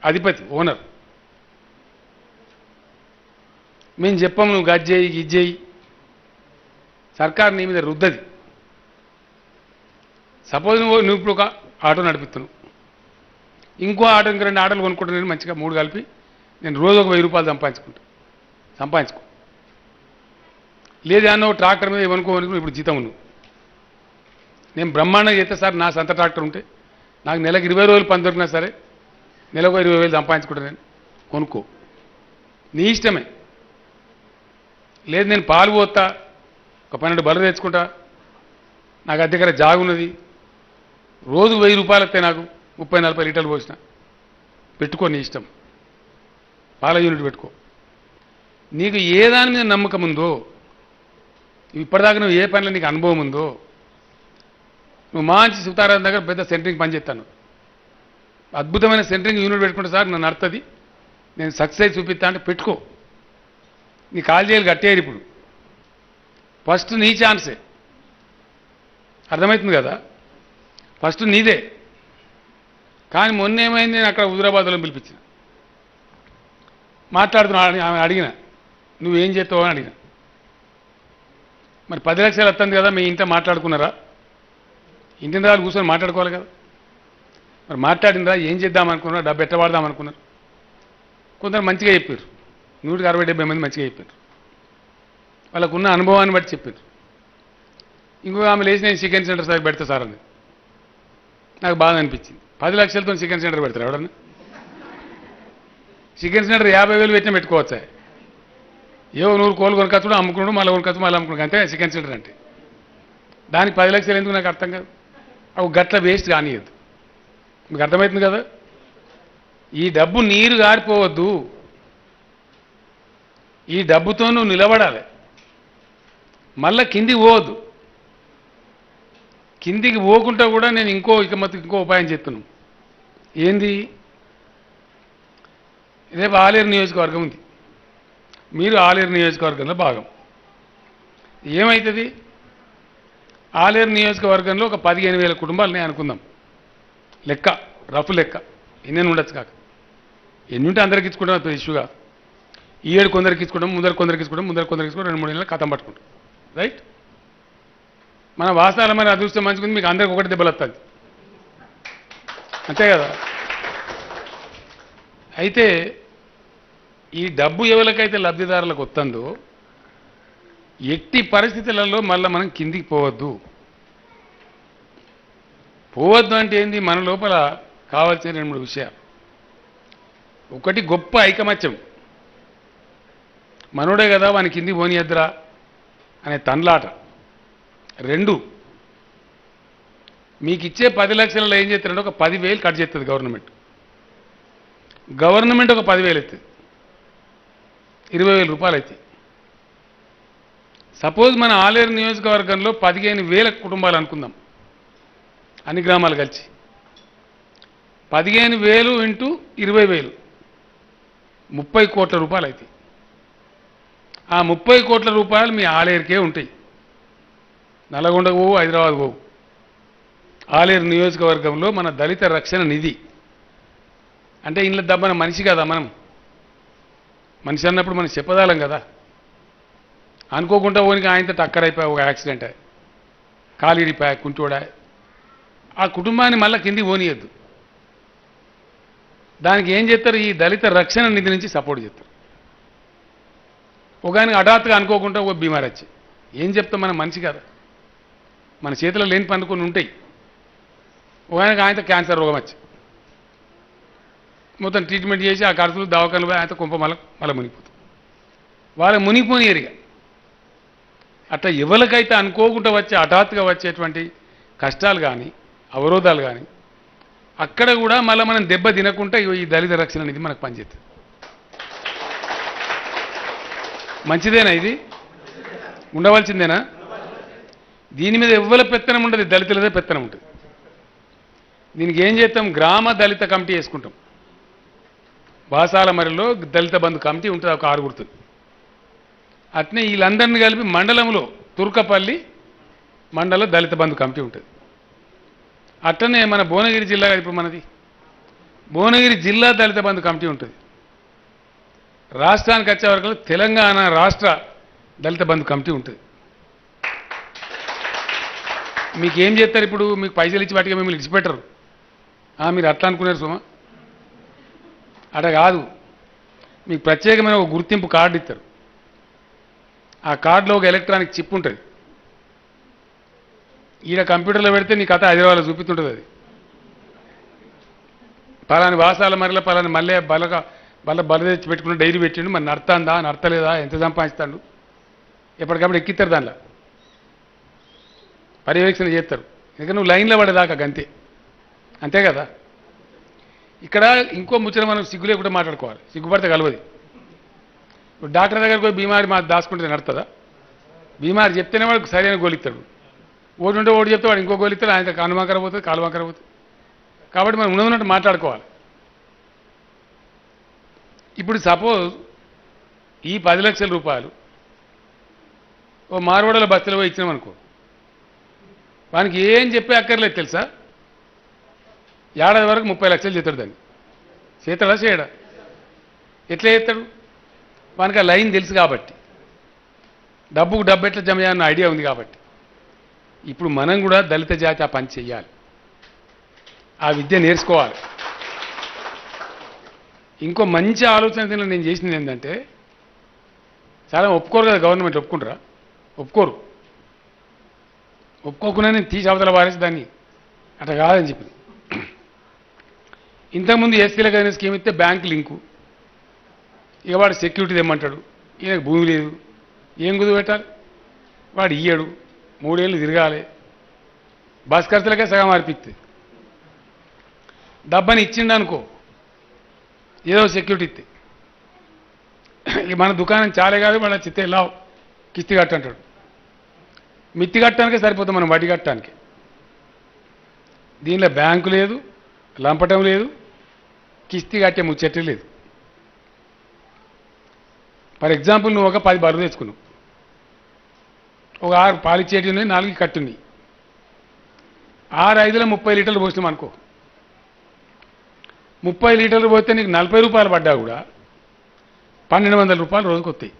అధిపతి, ఓనర్. మేము చెప్పాము నువ్వు గజ్జేయి గిజ్జేయి, సర్కారు నీ మీద రుద్దది. సపోజ్ నువ్వు ఇప్పుడు ఒక ఆటో నడిపిస్తున్నావు, ఇంకో ఆటో ఇంక 2 ఆటోలు కొనుక్కుంటా, నేను మంచిగా 3 కలిపి నేను రోజు ఒక 1000 రూపాయలు సంపాదించుకో. లేదా అన్న ట్రాక్టర్ మీద కొనుక్కోవనుకుని ఇప్పుడు జీతం నువ్వు. నేను బ్రహ్మాండంగా చేస్తే సార్ నా సొంత ట్రాక్టర్ ఉంటే నాకు నెలకు 20 రోజులు పని దొరికినా సరే నెలకు 20,000 సంపాదించుకుంటా. నేను కొనుక్కో, నీ ఇష్టమే. లేదు నేను పాలు పోతా, ఒక 12 బర్రెలు తెచ్చుకుంటా, నాకు దగ్గర జాగున్నది, రోజు 1000 రూపాయలు వస్తాయి, నాకు 30-40 లీటర్లు పోసిన, పెట్టుకో, నీ ఇష్టం. పాల యూనిట్ పెట్టుకో. నీకు ఏ దాని మీద నమ్మకం ఉందో, ఇప్పటిదాకా నువ్వు ఏ పనిలో నీకు అనుభవం ఉందో, నువ్వు మంచి సుతారాం దగ్గర పెద్ద సెంటరింగ్ పని చేస్తాను, అద్భుతమైన సెంటరింగ్ యూనిట్ పెట్టుకుంటే సార్ నన్ను నడుతుంది, నేను సక్సెస్ చూపిస్తా అంటే పెట్టుకో. నీ కాలేజీలు కట్టేయారు. ఇప్పుడు ఫస్ట్ నీ ఛాన్సే. అర్థమవుతుంది కదా? ఫస్ట్ నీదే. కానీ మొన్న ఏమైంది, నేను అక్కడ హుజురాబాద్లో పిలిపించిన మాట్లాడుతున్నా. ఆమె అడిగిన నువ్వేం చేస్తావు అని అడిగిన. మరి 10 లక్షలు వస్తుంది కదా, మీ ఇంట్లో మాట్లాడుకున్నారా? ఇంటి రాళ్ళు కూర్చొని మాట్లాడుకోవాలి కదా. మరి మాట్లాడినరా, ఏం చేద్దామనుకున్నారా, డబ్బు ఎట్టవాడదామనుకున్నారు. కొందరు మంచిగా చెప్పారు, 160-170 మంది మంచిగా చెప్పారు, వాళ్ళకున్న అనుభవాన్ని బట్టి చెప్పారు. ఇంకో ఆమె లేచి నేను చికెన్ సెంటర్ సార్ పెడతా సార్ అని. నాకు బాగా అనిపించింది. 10 లక్షలతో చికెన్ సెంటర్ పెడతారు ఎవడన్నా? చికెన్ సెంటర్ 50,000 పెట్టినా పెట్టుకోవచ్చా? ఏవో 100 కోళ్ళు కొనుకొచ్చుడు, అమ్ముకున్నాడు, మళ్ళీ కొనుకొచ్చు, మళ్ళీ అమ్ముకున్నాడు, అంతే చికెన్ సెంటర్ అంటే. దానికి 10 లక్షలు ఎందుకు నాకు అర్థం కాదు. అవి గట్ల వేస్ట్ కానియద్దు. మీకు అర్థమవుతుంది కదా? ఈ డబ్బు నీరు గారిపోవద్దు. ఈ డబ్బుతో నువ్వు నిలబడాలి. మళ్ళా కిందికి పోవద్దు. కిందికి పోకుండా కూడా నేను ఇంకో ఉపాయం చెప్తున్నాను. ఏంది? రేపు ఆలేరు నియోజకవర్గం ఉంది. మీరు ఆలేరు నియోజకవర్గంలో భాగం. ఏమవుతుంది? ఆలేరు నియోజకవర్గంలో ఒక 15,000 కుటుంబాలని అనుకుందాం. లెక్క, రఫ్ లెక్క. ఎన్ని ఉండొచ్చు కాక, ఎన్ని ఉంటే అందరికి ఇచ్చుకుంటాం, అది ఇష్యూగా. ఈ ఏడు కొందరికి ఇచ్చుకుంటాం, ముందర కొందరికి ఇచ్చుకుంటాం, 2-3 నెలలు కథం పట్టుకుంటాం. రైట్. మన వాసాల మరి అదృష్టం మంచుకుంది, మీకు అందరికి ఒకటి దెబ్బలు వస్తుంది, అంతే కదా? అయితే ఈ డబ్బు ఎవరికైతే లబ్ధిదారులకు వస్తుందో ఎట్టి పరిస్థితులలో మళ్ళీ మనం కిందికి పోవద్దు. పోవద్దు అంటే ఏంది? మన లోపల కావాల్సిన 2-3 విషయాలు. ఒకటి, గొప్ప ఐకమత్యం. మనోడే కదా వాని కిందికి పోనీయద్దురా అనే తండ్లాట. 2, మీకు ఇచ్చే 10 లక్షలలో ఏం చేస్తారంటే ఒక 10,000 కట్ చేస్తుంది గవర్నమెంట్. ఒక 10,000 ఎత్తుంది. 20,000 రూపాయలు అవుతాయి. సపోజ్ మన ఆలేరు నియోజకవర్గంలో 15,000 కుటుంబాలు అనుకుందాం, అన్ని గ్రామాలు కలిసి 15,000 ఇంటూ 20,000 30 కోట్ల రూపాయలు అవుతాయి. ఆ 30 కోట్ల రూపాయలు మీ ఆలేరుకే ఉంటాయి. నల్గొండకు పోవు, హైదరాబాద్ పోవు. ఆలేరు నియోజకవర్గంలో మన దళిత రక్షణ నిధి అంటే ఇంట్లో దబ్బన మనిషి కదా, మనం మనిషి అన్నప్పుడు మనం చెప్పదాలం కదా. అనుకోకుండా ఓనికి ఆయనతో టక్కరైపోయా, ఒక యాక్సిడెంట్ కాలిరిపోయా, కుంటోడా, ఆ కుటుంబాన్ని మళ్ళీ కిందికి పోనీయద్దు. దానికి ఏం చేస్తారు, ఈ దళిత రక్షణ నిధి నుంచి సపోర్ట్ చేస్తారు. ఒక ఆయనకు హఠాత్తుగా అనుకోకుండా ఒక బీమార్ వచ్చి ఏం చెప్తాం, మనం మనిషి కదా, మన చేతిలో లేని పనులు కొన్ని ఉంటాయి. ఒక ఆయనకు ఆయనతో క్యాన్సర్ రోగం వచ్చి మొత్తం ట్రీట్మెంట్ చేసి ఆ ఖర్చులు దవాఖానలు పోయి ఆయనతో కుంప మళ్ళీ మునిగిపోతుంది. వాళ్ళ మునిగిపోని ఏరిగా అట్లా ఎవరికైతే అనుకోకుండా వచ్చే హఠాత్తుగా వచ్చేటువంటి కష్టాలు కానీ అవరోధాలు కానీ అక్కడ కూడా మళ్ళీ మనం దెబ్బ తినకుండా ఈ దళిత రక్షణ నిధి మనకు పనిచేస్తుంది. మంచిదేనా? ఇది ఉండవలసిందేనా? దీని మీద ఎవ్వరి పెత్తనం ఉండదు, దళితులదే పెత్తనం ఉంటుంది. దీనికి ఏం చేస్తాం, గ్రామ దళిత కమిటీ వేసుకుంటాం. బాసాల మరిలో దళిత బంధు కమిటీ ఉంటుంది, ఒక 6 గుర్తుంది. అట్నే వీళ్ళందరినీ కలిపి మండలంలో తుర్కపల్లి మండల దళిత బంధు కమిటీ ఉంటుంది. అట్లనే మన భువనగిరి జిల్లా, ఇప్పుడు మనది భువనగిరి జిల్లా దళిత బంధు కమిటీ ఉంటుంది. రాష్ట్రానికి వచ్చే వరకు తెలంగాణ రాష్ట్ర దళిత బంధు కమిటీ ఉంటుంది. మీకు ఏం చేస్తారు, ఇప్పుడు మీకు పైసలు ఇచ్చి వాటికి మిమ్మల్ని ఇచ్చిపెట్టరు. మీరు అట్లా అనుకున్నారు సుమా, అట కాదు. మీకు ప్రత్యేకమైన ఒక గుర్తింపు కార్డు ఇస్తారు. ఆ కార్డులో ఒక ఎలక్ట్రానిక్ చిప్ ఉంటుంది. ఈడ కంప్యూటర్లో పెడితే నీ కథ హైదరాబాద్లో చూపిస్తుంటుంది. అది పలాని వాసాల మరిలో పలాని మళ్ళీ బల తెచ్చి పెట్టుకుని డైరీ పెట్టిండు, మరి నడతాందా నడతలేదా, ఎంత సంపాదిస్తాడు, ఎప్పటికప్పుడు ఎక్కిస్తారు. దానిలో పర్యవేక్షణ చేస్తారు. ఇంకా నువ్వు లైన్లో పడేదాకా గంతే, అంతే కదా. ఇక్కడ ఇంకో ముచ్చట మనం సిగ్గు లేకుండా మాట్లాడుకోవాలి. సిగ్గుపడితే కలవది. ఇప్పుడు డాక్టర్ దగ్గరికి పోయి బీమారి మా దాచుకుంటే నడుతుందా? బీమారి చెప్తేనే వాడికి సరైన గోలిస్తాడు. ఓటు ఉంటే ఓటు చెప్తే వాడు ఇంకో గోలిస్తాడు, ఆయన కాలువంకర పోతుంది, కాలువంకర పోతుంది. కాబట్టి మనం ఉన్నట్టు మాట్లాడుకోవాలి. ఇప్పుడు సపోజ్ ఈ 10 లక్షల రూపాయలు ఓ మార్వాడల బస్తీలో పోయి ఇచ్చినామనుకో, వానికి ఏం చెప్పే అక్కర్లేదు తెలుసా. ఏడాది వరకు 30 లక్షలు చేస్తాడు. దాన్ని చేస్తాడా చేయడా? ఎట్లా చేస్తాడు? వానికి ఆ లైన్ తెలుసు కాబట్టి, డబ్బుకు డబ్బు ఎట్లా జమ చేయాలన్న ఐడియా ఉంది కాబట్టి. ఇప్పుడు మనం కూడా దళిత జాతి ఆ పని చెయ్యాలి, ఆ విద్య నేర్చుకోవాలి. ఇంకో మంచి ఆలోచన నేను చేసింది ఏంటంటే, చాలా ఒప్పుకోరు కదా గవర్నమెంట్, ఒప్పుకుంటారా? ఒప్పుకోరు. ఒప్పుకోకుండా నేను తీసి అవతల వారేసి దాన్ని అట్లా కాదని చెప్పి, ఇంతకుముందు ఎస్సీలకు అయిన స్కీమ్ ఇస్తే బ్యాంక్ లింకు, ఇక వాడు సెక్యూరిటీ తెమ్మంటాడు, ఈయనకు భూమి లేదు, ఏం కుదురు పెట్టాలి? వాడు ఇయ్యడు, 3 ఏళ్ళు తిరగాలి, బస్ ఖర్చులకే సగం అర్పిస్తే. డబ్బని ఇచ్చిండు అనుకో, ఏదో సెక్యూరిటీ ఇస్తే మన దుకాణం చాలే కాదు, వాళ్ళ చిత్తే లావు కిస్తి కట్టంటాడు. మిత్తి కట్టడానికే సరిపోతుంది మనం వడ్డీ కట్టడానికి. దీనిలో బ్యాంకు లేదు, లంపటం లేదు, కిస్తి కట్టే ముచ్చట్టే లేదు. ఫర్ ఎగ్జాంపుల్ నువ్వు ఒక 10 బర్రెలు తెచ్చుకున్నావు, ఒక 6 పాలిచ్చేటి ఉన్నాయి, 4 కట్టున్నాయి. 6 5లో 30 లీటర్లు పోసినాం అనుకో, 30 లీటర్లు పోతే నీకు 40 రూపాయలు పడ్డా కూడా 1200 రూపాయలు రోజుకు వస్తాయి,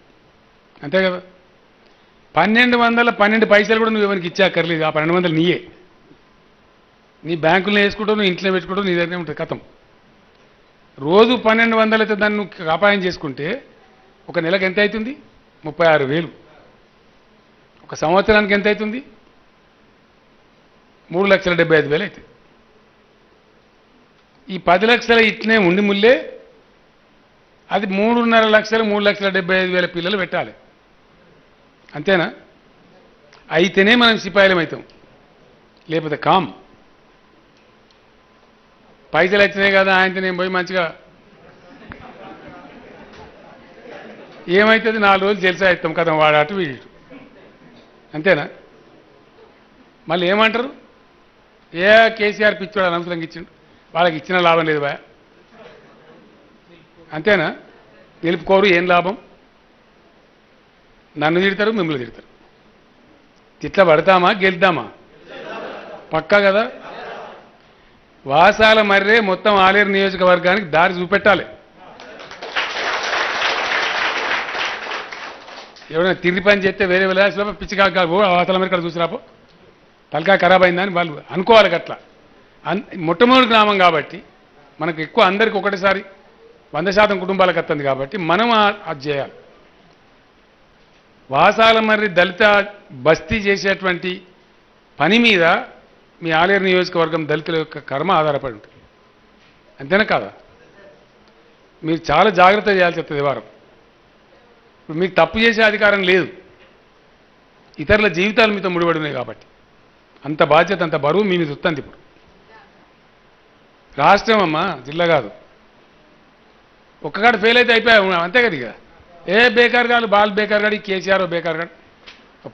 అంతే కదా. 12 పైసలు కూడా నువ్వు ఎవరికి ఇచ్చాకర్లేదు. ఆ 1200 నీయే, నీ బ్యాంకులో వేసుకుంటావు, నువ్వు ఇంట్లో పెట్టుకుంటావు, నీ దగ్గరే ఉంటుంది కథం. రోజు 1200 అయితే దాన్ని నువ్వు అపాయం చేసుకుంటే ఒక నెలకు ఎంత అవుతుంది? 36,000. ఒక సంవత్సరానికి ఎంత అవుతుంది? 3,75,000 అవుతుంది. ఈ 10 లక్షల ఇట్లనే ఉండి ముల్లే అది 3.5 లక్షలు, 3,75,000 పిల్లలు పెట్టాలి, అంతేనా? అయితేనే మనం సిపాయిలం అవుతాం, లేకపోతే కామ్. పైసలు వచ్చినాయి కదా ఆయనతో నేను పోయి మంచిగా ఏమవుతుంది 4 రోజులు జల్సా ఇస్తాం కదా వాడు అటు వీడు ఇటు. అంతేనా? మళ్ళీ ఏమంటారు? ఏ కేసీఆర్ పిచ్చోడు అనవసరంగా ఇచ్చిండు, వాళ్ళకి ఇచ్చిన లాభం లేదు బా. అంతేనా? నిలుపుకోరు, ఏం లాభం? నన్ను తిడతారు, మిమ్మల్ని తిడతారు. తిట్ల పడతామా గెలుద్దామా? పక్కా కదా? వాసాల మర్రే మొత్తం ఆలేరు నియోజకవర్గానికి దారి చూపెట్టాలి. ఎవరైనా తిరిగి పని చేస్తే వేరే విలాసలో పిచ్చిగా వాసాల మరి ఇక్కడ చూసిరాపో తలకా ఖరాబ్ అయిందని వాళ్ళు అనుకోవాలి. అట్లా మొట్టమొదటి గ్రామం కాబట్టి మనకు ఎక్కువ అందరికి ఒకటిసారి 100% కుటుంబాలకు వస్తుంది కాబట్టి మనం అది చేయాలి. వాసాల మర్రి దళిత బస్తీ చేసేటువంటి పని మీద మీ ఆలేరు నియోజకవర్గం దళితుల యొక్క కర్మ ఆధారపడి ఉంటుంది. అంతేనా కాదా? మీరు చాలా జాగ్రత్త చేయాల్సి వస్తుంది. వారం ఇప్పుడు మీకు తప్పు చేసే అధికారం లేదు, ఇతరుల జీవితాలు మీతో ముడిపడి ఉన్నాయి కాబట్టి అంత బాధ్యత, అంత బరువు మీ మీద వస్తుంది. ఇప్పుడు రాష్ట్రం అమ్మా, జిల్లా కాదు. ఒక్కగాడు ఫెయిల్ అయితే అయిపోయావు అంతే కదా. ఇక ఏ బేకార్ గాడు, బాల్ బేకార్ గాడు, కేసీఆర్ బేకార్ గాడు,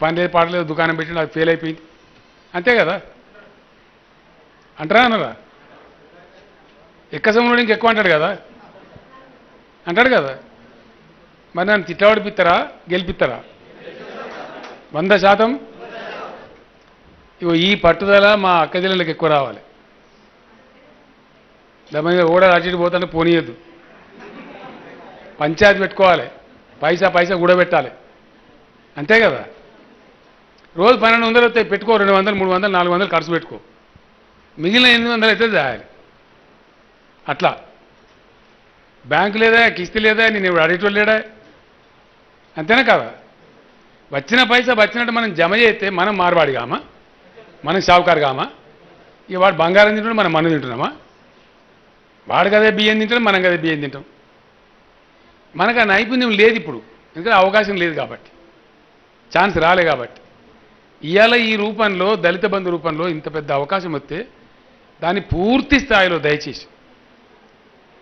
పని లేదు పాడలేదు, దుకాణం పెట్టిండు, అది ఫెయిల్ అయిపోయింది అంతే కదా. అంటారా అనరా? ఎక్క సమయంలో ఇంకెక్కువ అంటాడు కదా, అంటాడు కదా. మరి నన్ను తిట్టబడిపిస్తారా గెలిపిస్తారా? 100%. ఇగో ఈ పట్టుదల మా అక్క జిల్లాలకు ఎక్కువ రావాలి. దాని ఓడ అటు పోతానే పోనీయద్దు. పంచాయతీ పెట్టుకోవాలి, పైసా పైసా కూడబెట్టాలి అంతే కదా. రోజు 1200 వస్తాయి, పెట్టుకో. 200, 300, 400 ఖర్చు పెట్టుకో. మిగిలిన 800 అయితే చేయాలి. అట్లా బ్యాంకు లేదా, కిస్తీ లేదా, నేను ఇప్పుడు అడిగేటోళ్ళు లేడా? అంతేనా కదా? వచ్చిన పైసా వచ్చినట్టు మనం జమ చేస్తే మనం మార్వాడి కామా, మనం షావుకారు కామా? ఇక వాడు బంగారం తింటాడు, మనం మన్ను తింటున్నామా? వాడు కదే బియ్యం తింటాడు, మనం కదే బియ్యం తింటాం. మనకు ఆ నైపుణ్యం లేదు ఇప్పుడు, ఎందుకంటే అవకాశం లేదు కాబట్టి, ఛాన్స్ రాలే కాబట్టి. ఇవాళ ఈ రూపంలో, దళిత బంధు రూపంలో ఇంత పెద్ద అవకాశం వస్తే దాన్ని పూర్తి స్థాయిలో దయచేసి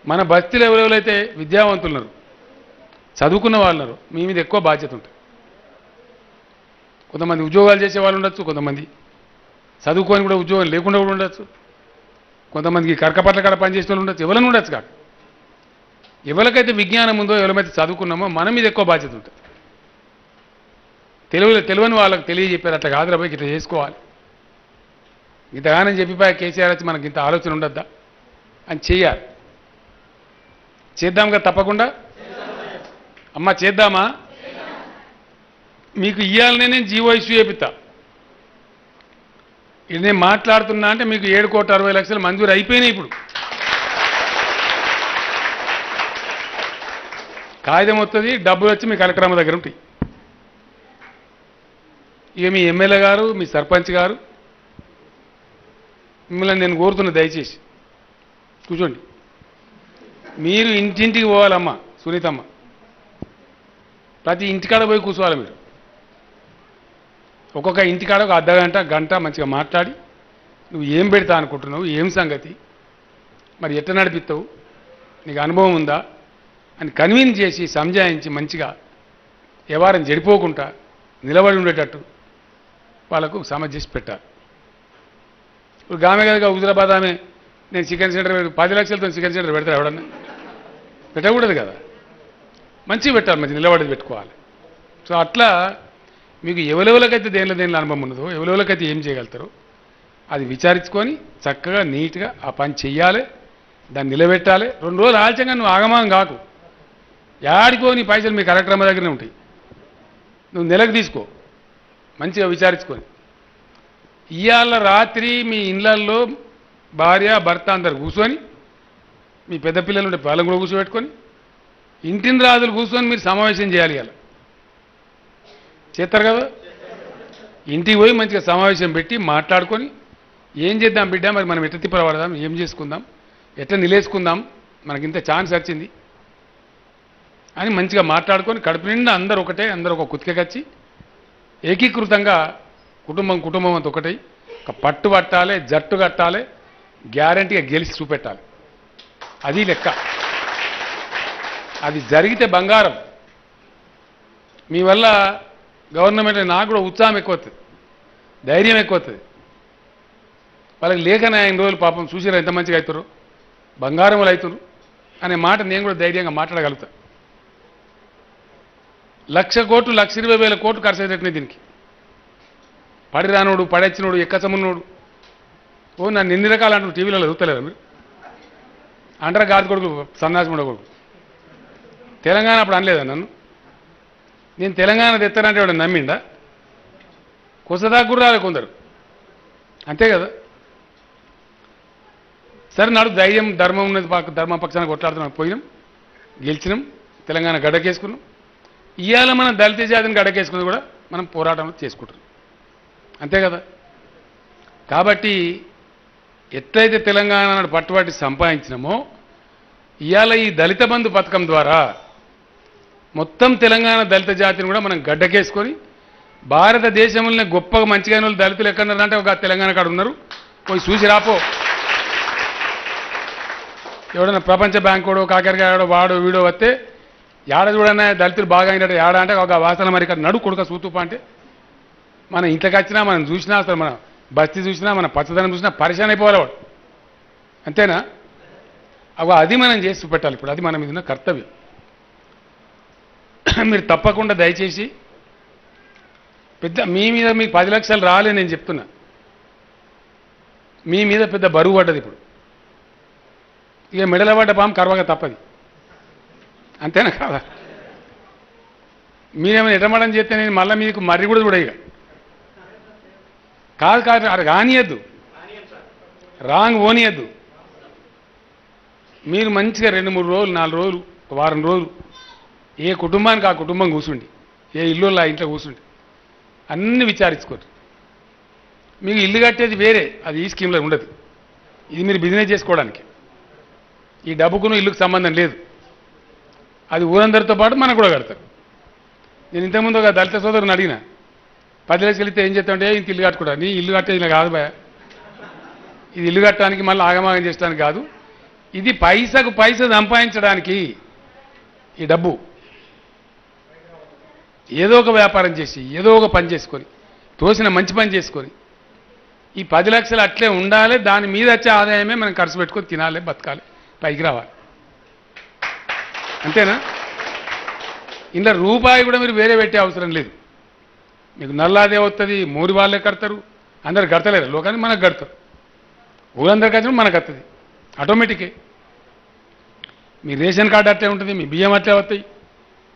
మన బస్తీలో ఎవరెవరైతే విద్యావంతులు ఉన్నారు, చదువుకున్న వాళ్ళు ఉన్నారు, మీ మీద ఎక్కువ బాధ్యత ఉంటుంది. కొంతమంది ఉద్యోగాలు చేసే వాళ్ళు ఉండొచ్చు, కొంతమంది చదువుకొని కూడా ఉద్యోగం లేకుండా కూడా ఉండొచ్చు, కొంతమందికి కరకపట్ల కాడ పనిచేసిన వాళ్ళు ఉండొచ్చు, ఎవరైనా ఉండొచ్చు. కాదు ఎవరికైతే విజ్ఞానం ఉందో, ఎవరైతే చదువుకున్నామో మన మీద ఎక్కువ బాధ్యత ఉంటుంది. తెలియని వాళ్ళకి తెలియజెప్పారు, అట్లా కాదురా పోయి ఇట్లా చేసుకోవాలి, ఇంతగానని చెప్పిపోయా కేసీఆర్ వచ్చి మనకి ఇంత ఆలోచన ఉండద్దా అని చెయ్యాలి. చేద్దాం కదా తప్పకుండా. అమ్మ చేద్దామా? మీకు ఇవ్వాలనే నేను జీవో ఇష్యూ చేపిస్తా. ఇది నేను మాట్లాడుతున్నా అంటే మీకు 7,60,00,000 మంజూరు అయిపోయినాయి. ఇప్పుడు కాగితం వస్తుంది, డబ్బులు వచ్చి మీ కలెక్టర్ అమ్మ దగ్గర ఉంటాయి. ఇక మీ ఎమ్మెల్యే గారు, మీ సర్పంచ్ గారు, మిమ్మల్ని నేను కోరుతున్నా దయచేసి కూర్చోండి. మీరు ఇంటింటికి పోవాలమ్మా సునీతమ్మ, ప్రతి ఇంటికాడ పోయి కూర్చోవాలి. మీరు ఒక్కొక్క ఇంటికాడ ఒక అర్ధగంట గంట మంచిగా మాట్లాడి, నువ్వు ఏం పెడతా అనుకుంటున్నావు, ఏం సంగతి, మరి ఎట్లా నడిపిస్తావు, నీకు అనుభవం ఉందా అని కన్విన్స్ చేసి సంజాయించి మంచిగా వ్యవహారం చెడిపోకుండా నిలబడి ఉండేటట్టు వాళ్ళకు సమస్య చేసి పెట్టాలి. ఇప్పుడు గామె కనుక హుజురాబాద్ ఆమె నేను చికెన్ సెంటర్ 10 లక్షలతో చికెన్ సెంటర్ పెడతారు, ఎవడన్నా పెట్టకూడదు కదా. మంచిగా పెట్టాలి, మంచి నిలబడేది పెట్టుకోవాలి. సో అట్లా మీకు ఎవరెవరికైతే దేనిలో అనుభవం ఉన్నదో, ఎవరెవరికైతే ఏం చేయగలుగుతారో అది విచారించుకొని చక్కగా నీట్గా ఆ పని చెయ్యాలి, దాన్ని నిలబెట్టాలి. 2 రోజులు ఆలస్యంగా నువ్వు ఆగమాగం కాకు. యాడికో నీ పైసలు మీ కలెక్టర్ అమ్మ దగ్గరనే ఉంటాయి, నువ్వు నెలకు తీసుకో, మంచిగా విచారించుకొని. ఇవాళ రాత్రి మీ ఇళ్ళల్లో భార్య భర్త అందరు కూర్చొని, మీ పెద్ద పిల్లలు ఉంటే వాళ్ళని కూడా కూర్చోబెట్టుకొని, ఇంటిని రాజులు కూర్చొని మీరు సమావేశం చేయాలి. ఇలా చేస్తారు కదా. ఇంటికి పోయి మంచిగా సమావేశం పెట్టి మాట్లాడుకొని ఏం చేద్దాం బిడ్డ, మరి మనం ఎట్లా తిప్పబడదాం, ఏం చేసుకుందాం, ఎట్లా నిలేసుకుందాం, మనకింత ఛాన్స్ వచ్చింది అని మంచిగా మాట్లాడుకొని కడుపు నిండా అందరూ ఒకటే, అందరూ ఒక కుతికచ్చి ఏకీకృతంగా కుటుంబం అంతా ఒకటై ఒక పట్టు పట్టాలి, జట్టు కట్టాలి, గ్యారంటీగా గెలిచి చూపెట్టాలి. అది లెక్క. అది జరిగితే బంగారం, మీ వల్ల గవర్నమెంట్ నాకు కూడా ఉత్సాహం ఎక్కువ అవుతుంది, ధైర్యం ఎక్కువ అవుతుంది. వాళ్ళకి లేఖన ఆయన రోజులు పాపం చూసిరా ఎంత మంచిగా అవుతారు, బంగారం వాళ్ళు అవుతారు అనే మాట నేను కూడా ధైర్యంగా మాట్లాడగలుగుతా. 1,00,000 కోట్లు 1,20,000 కోట్లు ఖర్చు అయ్యేటట్టునే దీనికి. పడిరానోడు పడెచ్చినోడు ఎక్కసమున్నోడు ఓ నన్ను ఎన్ని రకాలు అంటారు టీవీలలో చూస్తలేరా మీరు? అంటారా గాది కొడుకు సన్నాసిముడ కొడుకు. తెలంగాణ అప్పుడు అనలేదా నన్ను? నేను తెలంగాణ తెస్తానంటే వాడు నమ్మిండా? కొసదా కూడా రాలే కొందరు, అంతే కదా. సరే నాడు ధైర్యం ధర్మం ఉన్నది, ధర్మ పక్షాన్ని కొట్లాడుతున్నాం, పోయినాం, గెలిచినాం, తెలంగాణ గడ్డకేసుకున్నాం. ఇవాళ మనం దళిత జాతిని గడ్డకేసుకున్నది కూడా మనం పోరాటం చేసుకుంటున్నాం, అంతే కదా. కాబట్టి ఎట్లయితే తెలంగాణ నాడు పట్టుబట్టి సంపాదించినామో ఇవాళ ఈ దళిత బంధు పథకం ద్వారా మొత్తం తెలంగాణ దళిత జాతిని కూడా మనం గడ్డకేసుకొని భారతదేశంలోనే గొప్పగా మంచిగా వాళ్ళు దళితులు ఎక్కడున్నారంటే ఒక తెలంగాణ కాడ ఉన్నారు, పోయి చూసి రాపో. ఎవడన్నా ప్రపంచ బ్యాంకుడో కాకరకాయడో వాడో వీడో వస్తే ఏడ చూడన్నా దళితులు బాగా అయినట్టు ఏడ అంటే ఒక వాసన మరి ఇక్కడ నడు కొడుక సూతుప అంటే మన ఇంట్లోకి వచ్చినా మనం చూసినా అసలు మన బస్తీ చూసినా మన పచ్చదనం చూసినా పరిశాన్ అయిపోవాలి వాడు, అంతేనా? అది మనం చేసి చూపెట్టాలి. ఇప్పుడు అది మన మీద ఉన్న కర్తవ్యం. మీరు తప్పకుండా దయచేసి పెద్ద మీ మీద మీకు 10 లక్షలు రాలే నేను చెప్తున్నా, మీ మీద పెద్ద బరువు పడ్డది ఇప్పుడు. ఇక మెడల పడ్డ పాము కరవగా తప్పది, అంతేనా కాదా? మీరేమైనా ఎటమడం చేస్తే నేను మళ్ళీ మీకు మర్రి కూడా చూడ ఇక కాదు కాదు అది రానియద్దు, రాంగ్ ఓనియద్దు. మీరు మంచిగా 2-3 రోజులు 4 రోజులు వారం రోజులు ఏ కుటుంబానికి ఆ కుటుంబం కూర్చుండి, ఏ ఇల్లు ఆ ఇంట్లో కూర్చుండి అన్ని విచారించుకోరు. మీకు ఇల్లు కట్టేది వేరే, అది ఈ స్కీమ్లో ఉండదు. ఇది మీరు బిజినెస్ చేసుకోవడానికి, ఈ డబ్బుకును ఇల్లుకు సంబంధం లేదు. అది ఊరందరితో పాటు మనకు కూడా కడతారు. నేను ఇంతకుముందు ఒక దళిత సోదరుని అడిగిన 10 లక్షలు ఇస్తే ఏం చేస్తామంటే ఇంత ఇల్లు కట్టుకుంటా. నీ ఇల్లు కట్టేది నాకు కాదు భయ, ఇది ఇల్లు కట్టడానికి మళ్ళీ ఆగమాగం చేయడానికి కాదు, ఇది పైసకు పైస సంపాదించడానికి. ఈ డబ్బు ఏదో ఒక వ్యాపారం చేసి ఏదో ఒక పని చేసుకొని తోసిన మంచి పని చేసుకొని ఈ 10 లక్షలు అట్లే ఉండాలి. దాని మీద వచ్చే ఆదాయమే మనం ఖర్చు పెట్టుకొని తినాలి, బతకాలి, పైకి రావాలి, అంతేనా? ఇంట్లో రూపాయి కూడా మీరు వేరే పెట్టే అవసరం లేదు. మీకు నల్లాదే వస్తుంది, మూరి వాళ్ళే కడతారు, అందరు కడతలేరు లోకాన్ని మనకు కడతారు, ఊరందరికి వచ్చిన మనకు వస్తుంది ఆటోమేటికే. మీ రేషన్ కార్డు అట్లే ఉంటుంది, మీ బియ్యం అట్లే వస్తాయి.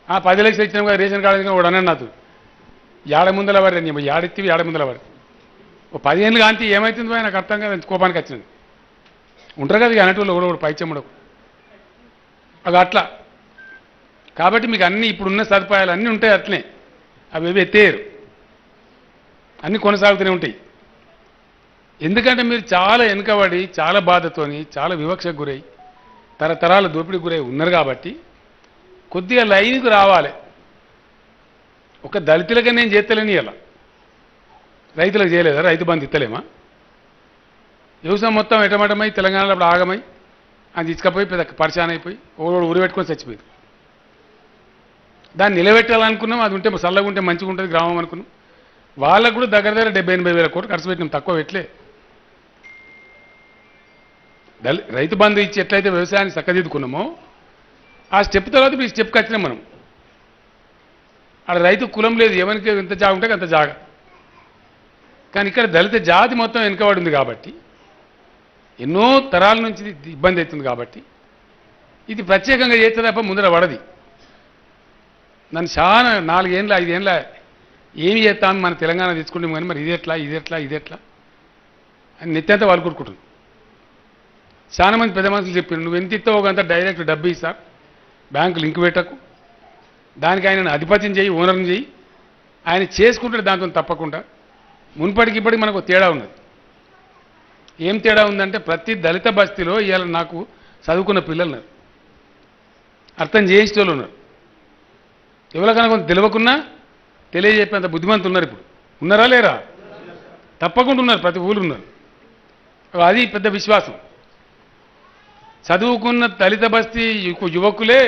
10 లక్షలు ఇచ్చినాం కదా రేషన్ కార్డు వాడు అన్నాడు నాతో, ఏడ ముందల వాడి నీ ఏడెత్తివి ఏడ ముందల వాడు ఓ 10 ఏళ్ళు కాంతి ఏమవుతుందో నాకు అర్థం కాదు, కోపానికి వచ్చినది ఉంటారు కదా ఇక అన్నట్టు కూడా పైచెమ్మడకు అది అట్లా. కాబట్టి మీకు అన్నీ ఇప్పుడున్న సదుపాయాలు అన్నీ ఉంటాయి అట్లనే, అవి ఏవి ఎత్తేయరు, అన్నీ కొనసాగుతూనే ఉంటాయి. ఎందుకంటే మీరు చాలా వెనుకబడి చాలా బాధతోని చాలా వివక్షకు గురై తరతరాల దోపిడీకి గురై ఉన్నారు కాబట్టి కొద్దిగా లైన్కు రావాలి. ఒక దళితులకే నేను చేస్తలేని ఇలా రైతులకు చేయలేదా? రైతు బంధు ఇస్తలేమా? వ్యవసాయం మొత్తం ఎటమటమై తెలంగాణలో అప్పుడు ఆగమై అది తీసుకపోయి పెద్ద పరిశాన్ అయిపోయి ఓడు ఊరి పెట్టుకొని చచ్చిపోయింది. దాన్ని నిలబెట్టాలనుకున్నాం, అది ఉంటే చల్లగా ఉంటే మంచిగా ఉంటుంది గ్రామం అనుకున్నాం. వాళ్ళకు కూడా దగ్గర 70-80 వేల కోట్లు ఖర్చు పెట్టినాం, తక్కువ పెట్టలే. రైతు బంధు ఇచ్చి ఎట్లయితే వ్యవసాయాన్ని చక్కదిద్దుకున్నామో ఆ స్టెప్ తర్వాత ఈ స్టెప్కి వచ్చినాం మనం. అక్కడ రైతు కులం లేదు, ఎవరికి ఎంత జాగ ఉంటే అంత జాగ. కానీ ఇక్కడ దళిత జాతి మొత్తం వెనుకబడి ఉంది కాబట్టి ఎన్నో తరాల నుంచి ఇబ్బంది అవుతుంది కాబట్టి ఇది ప్రత్యేకంగా చేస్తే తప్ప ముందర పడది. నన్ను చాలా 4 ఏళ్ళ 5 ఏళ్ళ ఏమి చేస్తామని మన తెలంగాణ తెచ్చుకుంటాం కానీ మరి ఇదేట్లా ఇదేట్లా ఇదేట్లా అని నెత్తంతా వాళ్ళు కొట్టుకుంటుంది. చాలా మంది పెద్ద మనుషులు చెప్పారు, నువ్వు ఎంత ఇస్తావు ఒక అంత డైరెక్ట్ డబ్బు ఇస్తా, బ్యాంకు లింక్ పెట్టకు, దానికి ఆయనను అధిపత్యం చేయి, ఓనర్ని చేయి, ఆయన చేసుకుంటాడు దాంతో తప్పకుండా. మున్పటికి ఇప్పటికి మనకు తేడా ఉన్నది. ఏం తేడా ఉందంటే ప్రతి దళిత బస్తీలో ఇవాళ నాకు చదువుకున్న పిల్లలు ఉన్నారు, అర్థం చేయించేవాళ్ళు ఉన్నారు, ఎవరికైనా కొంత తెలియకున్నా తెలియజెప్పేంత బుద్ధిమంతులు ఉన్నారు. ఇప్పుడు ఉన్నారా లేరా? తప్పకుండా ఉన్నారు, ప్రతి ఊరు ఉన్నారు. అది పెద్ద విశ్వాసం. చదువుకున్న దళిత బస్తీ యువకులే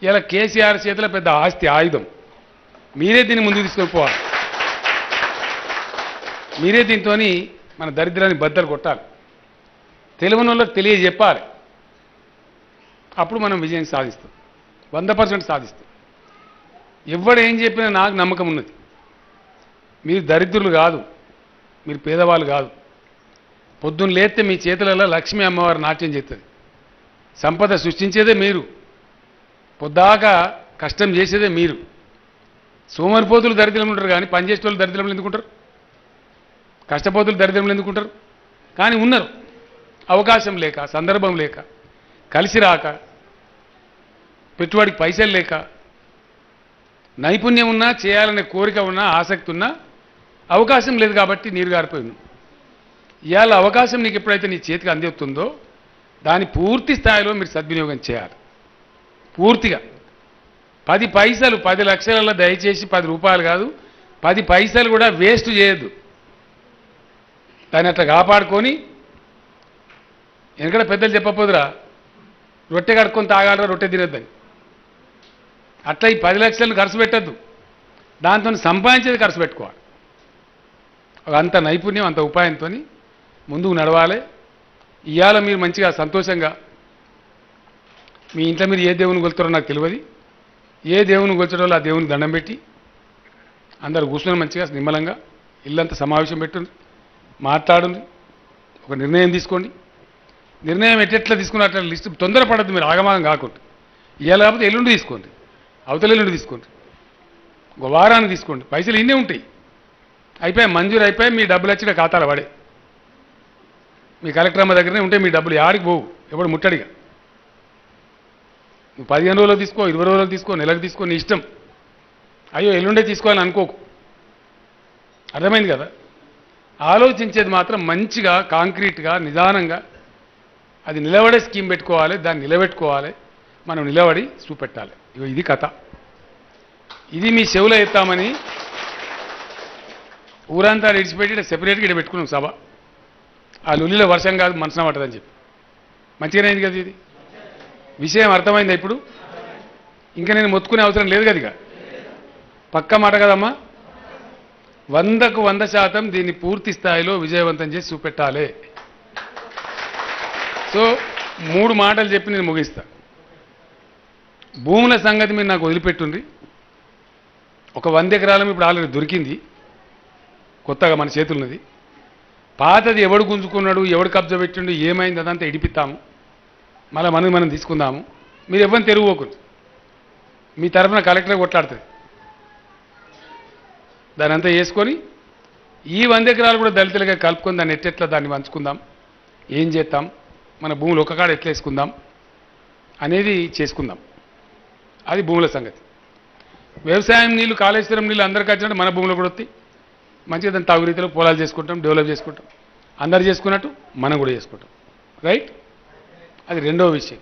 ఇలా కేసీఆర్ చేతిలో పెద్ద ఆస్తి, ఆయుధం. మీరే దీన్ని ముందుకు తీసుకొని పోవాలి. మీరే దీంతో మన దరిద్రాన్ని బద్దలు కొట్టాలి. తెలియని వాళ్ళకి తెలియజెప్పాలి. అప్పుడు మనం విజయం సాధిస్తాం. 100% సాధిస్తాం. ఎవడు ఏం చెప్పినా నాకు నమ్మకం ఉన్నది. మీరు దరిద్రులు కాదు, మీరు పేదవాళ్ళు కాదు. పొద్దున్న లేస్తే మీ చేతులలో లక్ష్మీ అమ్మవారు నాట్యం చేస్తుంది. సంపద సృష్టించేదే మీరు, పొద్దాకా కష్టం చేసేదే మీరు. సోమరిపోతులు దరిద్రంలో ఉంటారు కానీ పనిచేసే వాళ్ళు దరిద్రంలో ఎందుకుంటారు? కష్టపోతులు దరిద్రంలో ఎందుకుంటారు? కానీ ఉన్నారు. అవకాశం లేక, సందర్భం లేక, కలిసి రాక, పెట్టుబడికి పైసలు లేక, నైపుణ్యం ఉన్నా, చేయాలనే కోరిక ఉన్నా, ఆసక్తి ఉన్నా అవకాశం లేదు కాబట్టి నీరు గారిపోయింది. ఇవాళ అవకాశం నీకు ఎప్పుడైతే నీ చేతికి అందిస్తుందో దాన్ని పూర్తి స్థాయిలో మీరు సద్వినియోగం చేయాలి. పూర్తిగా 10 పైసలు 10 లక్షలలో దయచేసి 10 రూపాయలు కాదు, 10 పైసలు కూడా వేస్ట్ చేయొద్దు. దాన్ని అట్లా కాపాడుకొని, ఎందుకంటే పెద్దలు చెప్పపోదురా రొట్టె కడుక్కొని తాగాలరా రొట్టె తినొద్దని. అట్లా ఈ 10 లక్షలను ఖర్చు పెట్టద్దు. దాంతో సంపాదించేది ఖర్చు పెట్టుకోవాలి. అంత నైపుణ్యం, అంత ఉపాయంతో ముందుకు నడవాలి. ఇవాళ మీరు మంచిగా సంతోషంగా మీ ఇంట్లో మీరు ఏ దేవుని కొలుతారో నాకు తెలియదు. ఏ దేవుని కొలిచడో ఆ దేవునికి దండం పెట్టి అందరు కూర్చొని మంచిగా నిమ్మలంగా ఇల్లంతా సమావేశం పెట్టుండి మాట్లాడుంది. ఒక నిర్ణయం తీసుకోండి. నిర్ణయం ఎట్లా తీసుకున్నట్ల లిస్ట్ తొందరపడద్దు. మీరు ఆగమాగం కాకుండా ఇవాళ కాకపోతే ఎల్లుండి తీసుకోండి, అవతల ఎల్లుండి తీసుకోండి, ఒక వారానికి తీసుకోండి. పైసలు ఇన్నే ఉంటాయి. అయిపోయాయి, మంజూరు అయిపోయి మీ డబ్బులు వచ్చి ఖాతాలో పడే. మీ కలెక్టర్ అమ్మ దగ్గరనే ఉంటే మీ డబ్బులు యాడికి పోవు, ఎవడు ముట్టడిగా. నువ్వు 15 రోజులకు తీసుకో, 20 రోజులకు తీసుకో, నెలకు తీసుకో, నీ ఇష్టం. అయ్యో ఎల్లుండే తీసుకోవాలని అనుకోకు. అర్థమైంది కదా? ఆలోచించేది మాత్రం మంచిగా, కాంక్రీట్గా, నిదానంగా అది నిలబడే స్కీమ్ పెట్టుకోవాలి. దాన్ని నిలబెట్టుకోవాలి. మనం నిలబడి చూపెట్టాలి. ఇగో ఇది కథ. ఇది మీ చెవులో ఎత్తామని ఊరంతా ఇడిచిపెట్టి సెపరేట్గా ఇక్కడ పెట్టుకున్నాం సభ. ఆ లుల్లిలో వర్షం కాదు మనసున పట్టదని చెప్పి. మంచిగానే అయింది కదా ఇది. విషయం అర్థమైందా ఇప్పుడు? ఇంకా నేను మొత్తుకునే అవసరం లేదు కదా. ఇక పక్క మాట కదమ్మా. 100కు 100% దీన్ని పూర్తి స్థాయిలో విజయవంతం చేసి చూపెట్టాలి. సో 3 మాటలు చెప్పి నేను ముగిస్తా. భూముల సంగతి మీరు నాకు వదిలిపెట్టుండ్రి. ఒక 100 ఎకరాల ఇప్పుడు ఆల్రెడీ దొరికింది, కొత్తగా మన చేతులున్నది. పాతది ఎవడు గుంజుకున్నాడు, ఎవడు కబ్జా పెట్టిండు, ఏమైంది అదంతా ఇడిపిస్తాము. మళ్ళీ మనం తీసుకుందాము. మీరు ఎవరిని తెరుగుపోకూడదు. మీ తరఫున కలెక్టర్ కొట్లాడుతుంది. దాని అంతా వేసుకొని ఈ 100 ఎకరాలు కూడా దళితులుగా కలుపుకొని దాన్ని ఎట్లా దాన్ని పంచుకుందాం, ఏం చేద్దాం, మన భూములు ఒక కాడ ఎట్లా వేసుకుందాం అనేది చేసుకుందాం. అది భూముల సంగతి. వ్యవసాయం నీళ్ళు, కాళేశ్వరం నీళ్ళు అందరికీ వచ్చినట్టు మన భూములు కూడా వస్తాయి. మంచిగా దాన్ని తాగు రీతిలో పొలాలు చేసుకుంటాం, డెవలప్ చేసుకుంటాం. అందరు చేసుకున్నట్టు మనం కూడా చేసుకుంటాం. రైట్? అది రెండవ విషయం.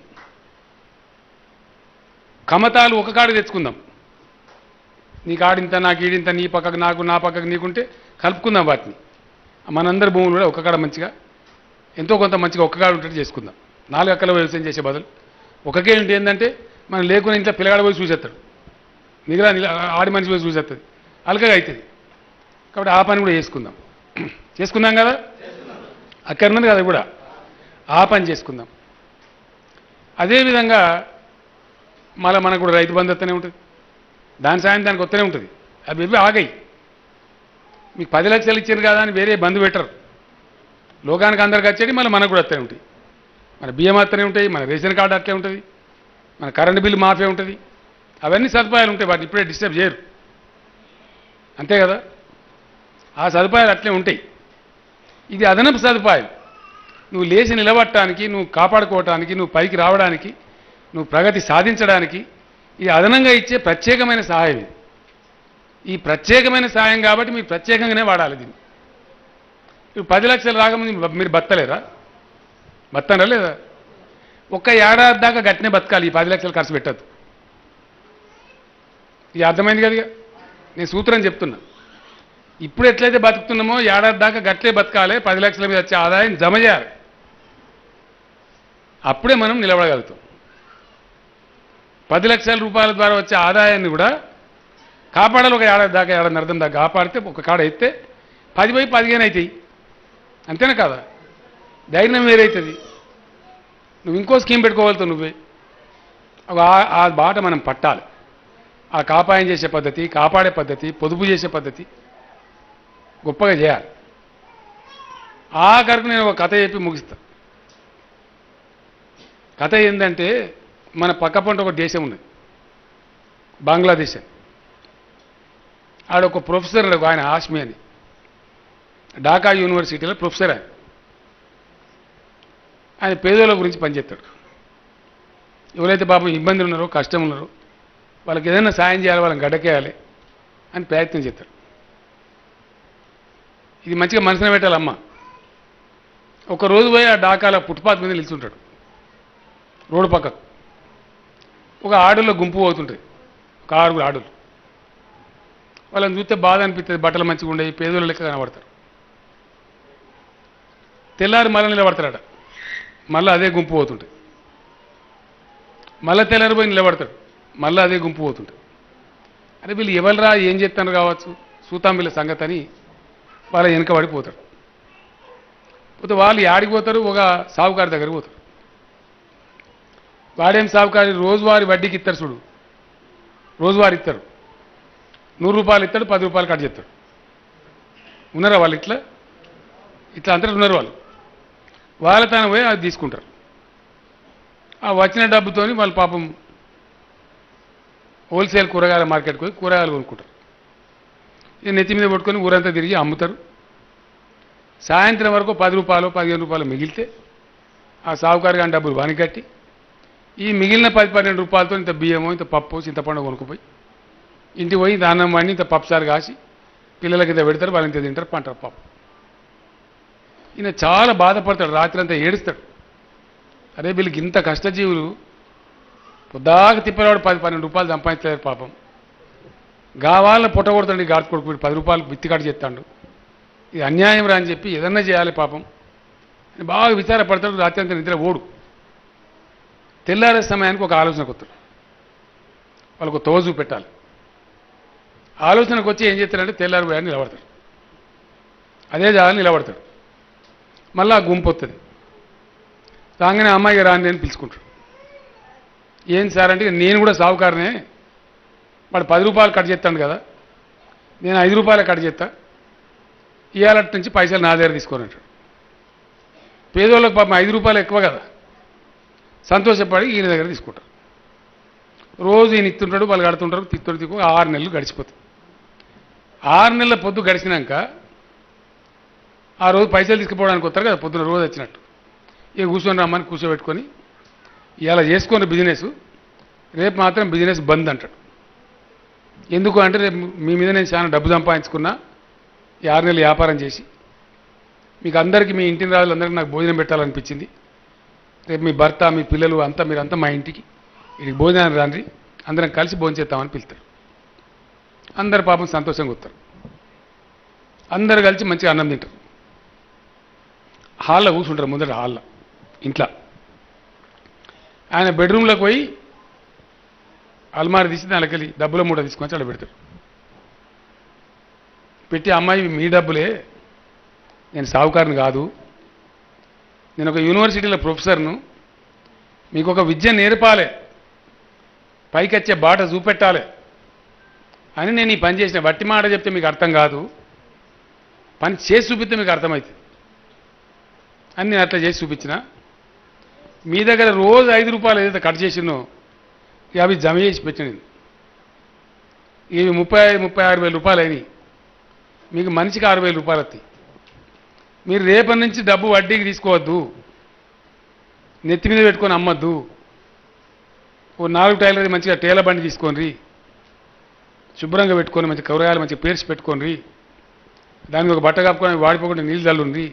కమతాలు ఒక కాడ తెచ్చుకుందాం. నీ కాడింత, నాకు ఈడింత, నీ పక్కకు నాకు, నా పక్కకు నీకుంటే కలుపుకుందాం వాటిని. మనందరి భూములు కూడా ఒక కాడ మంచిగా ఎంతో కొంత మంచిగా ఒక్క కాడ ఉంటే చేసుకుందాం. 4 ఎకరాల వ్యవసాయం చేసే బదులు ఒకకే ఉంటే ఏంటంటే మనం లేకుండా ఇంట్లో పిల్లగాడ పోయి చూసేస్తాడు, మిగిలిన ఆడి మనిషి పోయి చూసేస్తుంది, అలకగా అవుతుంది. కాబట్టి ఆ పని కూడా చేసుకుందాం కదా. అక్కడ ఉన్నది కదా కూడా ఆ పని చేసుకుందాం. అదేవిధంగా మళ్ళీ మనకు కూడా రైతు బంధు వస్తూనే ఉంటుంది. దాని సాయం దానికి వస్తూనే ఉంటుంది. అవి ఇవి ఆగాయి. మీకు 10 లక్షలు ఇచ్చారు కదా అని వేరే బంధు పెట్టరు. లోకానికి అందరికి వచ్చేది మళ్ళీ మనకు కూడా వస్తూనే ఉంటాయి. మన బియ్యం వస్తూనే ఉంటాయి, మన రేషన్ కార్డు అట్లే ఉంటుంది, మన కరెంటు బిల్లు మాఫీ ఉంటుంది. అవన్నీ సదుపాయాలు ఉంటాయి. వాటిని ఇప్పుడే డిస్టర్బ్ చేయరు. అంతే కదా? ఆ సదుపాయాలు అట్లే ఉంటాయి. ఇది అదనపు సదుపాయం. నువ్వు లేచి నిలబడటానికి, నువ్వు కాపాడుకోవటానికి, నువ్వు పైకి రావడానికి, నువ్వు ప్రగతి సాధించడానికి ఇది అదనంగా ఇచ్చే ప్రత్యేకమైన సహాయం. ఈ ప్రత్యేకమైన సహాయం కాబట్టి మీరు ప్రత్యేకంగానే వాడాలి దీన్ని. ఇప్పుడు 10 లక్షలు రాకముందు మీరు బతలేరా? బతనరా లేదా? ఒక్క ఏడాది దాకా గట్టినే బతకాలి. ఈ 10 లక్షలు ఖర్చు పెట్టద్దు. ఇది అర్థమైంది కదా? నేను సూత్రం చెప్తున్నా. ఇప్పుడు ఎట్లయితే బతుకుతున్నామో ఏడాది దాకా గట్లే బతకాలి. 10 లక్షల మీద వచ్చే ఆదాయం జమ చేయాలి. అప్పుడే మనం నిలబడగలుగుతాం. 10 లక్షల రూపాయల ద్వారా వచ్చే ఆదాయాన్ని కూడా కాపాడాలి. ఒక ఏడాది దాకా ఏడాది అర్థం దాకా కాపాడితే ఒక కాడ ఎత్తే 10 పోయి 15 అవుతాయి. అంతేనా కాదా? ధైర్యం వేరైతుంది. నువ్వు ఇంకో స్కీమ్ పెట్టుకోగలుగుతావు నువ్వే. ఆ బాట మనం పట్టాలి. ఆ కాపాయం చేసే పద్ధతి, కాపాడే పద్ధతి, పొదుపు చేసే పద్ధతి గొప్పగా చేయాలి. ఆఖరికి నేను ఒక కథ చెప్పి ముగిస్తా. కథ ఏంటంటే, మన పక్క పంట ఒక దేశం ఉన్నది, బంగ్లాదేశ్ అని. ఆడొక ప్రొఫెసర్, ఆయన హాష్మి అని, ఢాకా యూనివర్సిటీలో ప్రొఫెసర్. ఆయన పేదోళ్ళ గురించి పనిచేస్తాడు. ఎవరైతే పాపం ఇబ్బందులు ఉన్నారో, కష్టం ఉన్నారో, వాళ్ళకి ఏదైనా సాయం చేయాలి, వాళ్ళని గడ్డకేయాలి అని ప్రయత్నం చేస్తాడు. ఇది మంచిగా మనసున పెట్టాలమ్మ. ఒకరోజు పోయి ఆ ఢాకాలో ఫుట్పాత్ మీద నిల్చుంటాడు, రోడ్డు పక్కకు. ఒక ఆడుల్లో గుంపు పోతుంటుంది, ఒక 6 ఆడులు. వాళ్ళని చూస్తే బాధ అనిపిస్తుంది. బట్టలు మంచిగా ఉండేవి, పేదోళ్ళ లెక్క కనబడతారు. తెల్లారి మళ్ళీ నిలబడతాడట, మళ్ళీ అదే గుంపు పోతుంటుంది. మళ్ళీ తెల్లారి పోయి నిలబడతాడు, మళ్ళీ అదే గుంపు పోతుంటుంది. అరే వీళ్ళు ఎవరురా, ఏం చేస్తాను కావచ్చు, సూతాం వీళ్ళ సంగతి అని వాళ్ళ వెనక పడిపోతాడు. పోతే వాళ్ళు ఆడిపోతారు, ఒక సావుకారి దగ్గరికి పోతారు. వాడేం సావుకారి, రోజువారి వడ్డీకి ఇస్తారు చూడు, రోజువారి ఇస్తారు. 100 రూపాయలు ఇస్తాడు, 10 రూపాయలు కట్ చేస్తాడు. ఉన్నారా వాళ్ళు? ఇట్లా అంతా ఉన్నారు వాళ్ళు. వాళ్ళ తాను పోయి అది తీసుకుంటారు. ఆ వచ్చిన డబ్బుతోని వాళ్ళు పాపం హోల్సేల్ కూరగాయల మార్కెట్కి పోయి కూరగాయలు కొనుక్కుంటారు. ఈ నెత్తి మీద పట్టుకొని ఊరంతా తిరిగి అమ్ముతారు. సాయంత్రం వరకు 10 రూపాయలు 15 రూపాయలు మిగిలితే ఆ సావుకారు కానీ డబ్బులు వానికి కట్టి, ఈ మిగిలిన 10-12 రూపాయలతో ఇంత బియ్యమో, ఇంత పప్పు, చింతపండు కొనుక్కుపోయి ఇంటికి పోయి దాన్నం వండి ఇంత పప్పుసారు కాసి పిల్లలకి ఇంత పెడతారు, వాళ్ళు ఇంత తింటారు, పంటారు పప్పు. ఈయన చాలా బాధపడతాడు, రాత్రి అంతా ఏడుస్తాడు. అరే వీళ్ళకి ఇంత కష్టజీవులు పొద్దాక తిప్పేవాడు 10-12 రూపాయలు సంపాదించలేరు పాపం. వాళ్ళని పుట్టగొడతాడు ఈ గాడి కొడుకు, 10 రూపాయలు విత్తికాటు చేస్తాడు. ఇది అన్యాయం రా అని చెప్పి ఏదన్నా చేయాలి పాపం అని బాగా విచారపడతాడు. రాత్రి అంతా నిద్ర ఓడు. తెల్లారే సమయానికి ఒక ఆలోచనకు వస్తాడు, వాళ్ళకు తోజు పెట్టాలి. ఆలోచనకు వచ్చి ఏం చేస్తాడంటే తెల్లారి పోయాన్ని నిలబడతాడు, అదే జాగాని నిలబడతాడు. మళ్ళీ ఆ గుంపు వస్తుంది. రాగానే అమ్మాయి రాండి అని పిలుచుకుంటాడు. ఏం సార్ అంటే, నేను కూడా సావుకారనే, వాడు 10 రూపాయలు కట్ చేస్తాడు కదా, నేను 5 రూపాయలు కట్ చేస్తా, ఇవాళ నుంచి పైసలు నా దగ్గర తీసుకొని అంటాడు. పేదోళ్ళకి పాపం 5 రూపాయలు ఎక్కువ కదా, సంతోషపడి ఈయన దగ్గర తీసుకుంటారు. రోజు ఈయన ఇస్తుంటాడు, వాళ్ళు కడుతుంటారు, తిట్టు 6 నెలలు గడిచిపోతాయి. 6 నెలల పొద్దు గడిచినాక ఆ రోజు పైసలు తీసుకుపోవడానికి వస్తారు కదా, పొద్దున రోజు వచ్చినట్టు ఇక కూర్చొని రమ్మని కూర్చోబెట్టుకొని, ఇలా చేసుకున్న బిజినెస్ రేపు మాత్రం బిజినెస్ బంద్ అంటాడు. ఎందుకు అంటే, రేపు మీ మీద నేను చాలా డబ్బు సంపాదించుకున్నా, ఈ 6 నెలలు వ్యాపారం చేసి మీకు అందరికీ, మీ ఇంటిని రాజులందరికీ నాకు భోజనం పెట్టాలనిపించింది. రేపు మీ భర్త, మీ పిల్లలు అంతా మీరంతా మా ఇంటికి ఇది భోజనాన్ని రాండి, అందరం కలిసి భోజనం చేస్తామని పిలుస్తారు. అందరు పాపం సంతోషంగా వస్తారు. అందరు కలిసి మంచిగా అన్నం తింటారు. హాల్లో కూర్చుంటారు, ముందర హాల్లో ఇంట్లో. ఆయన బెడ్రూమ్లోకి పోయి అల్మారి తీసి దానికి డబ్బుల మూట తీసుకొని అక్కడ పెడతాడు. పెట్టి, అమ్మాయి మీ డబ్బులే, నేను సావుకారుని కాదు, నేను ఒక యూనివర్సిటీలో ప్రొఫెసర్ను, మీకు ఒక విద్య నేర్పాలి, పైకి వచ్చే బాట చూపెట్టాలి అని నేను ఈ పని చేసిన. వట్టి మాట చెప్తే మీకు అర్థం కాదు, పని చేసి చూపిస్తే మీకు అర్థమవుతుంది అని నేను అట్లా చేసి చూపించిన. మీ దగ్గర రోజు 5 రూపాయలు ఏదైతే కట్ చేసినో అవి జమ చేసి పెట్టిన. ఇవి 36 వేల రూపాయలు అయినాయి. మీకు మనిషికి 6,000 రూపాయలు వస్తాయి. మీరు రేపటి నుంచి డబ్బు వడ్డీకి తీసుకోవద్దు, నెత్తి మీద పెట్టుకొని అమ్మద్దు. ఓ 4 టైర్లది మంచిగా టేల బండి తీసుకోండి, శుభ్రంగా పెట్టుకొని మంచి కూరగాయలు మంచిగా పేర్చి పెట్టుకోండి, దానికి ఒక బట్ట కప్పుకొని వాడిపోకుండా నీళ్ళు చల్లుండి,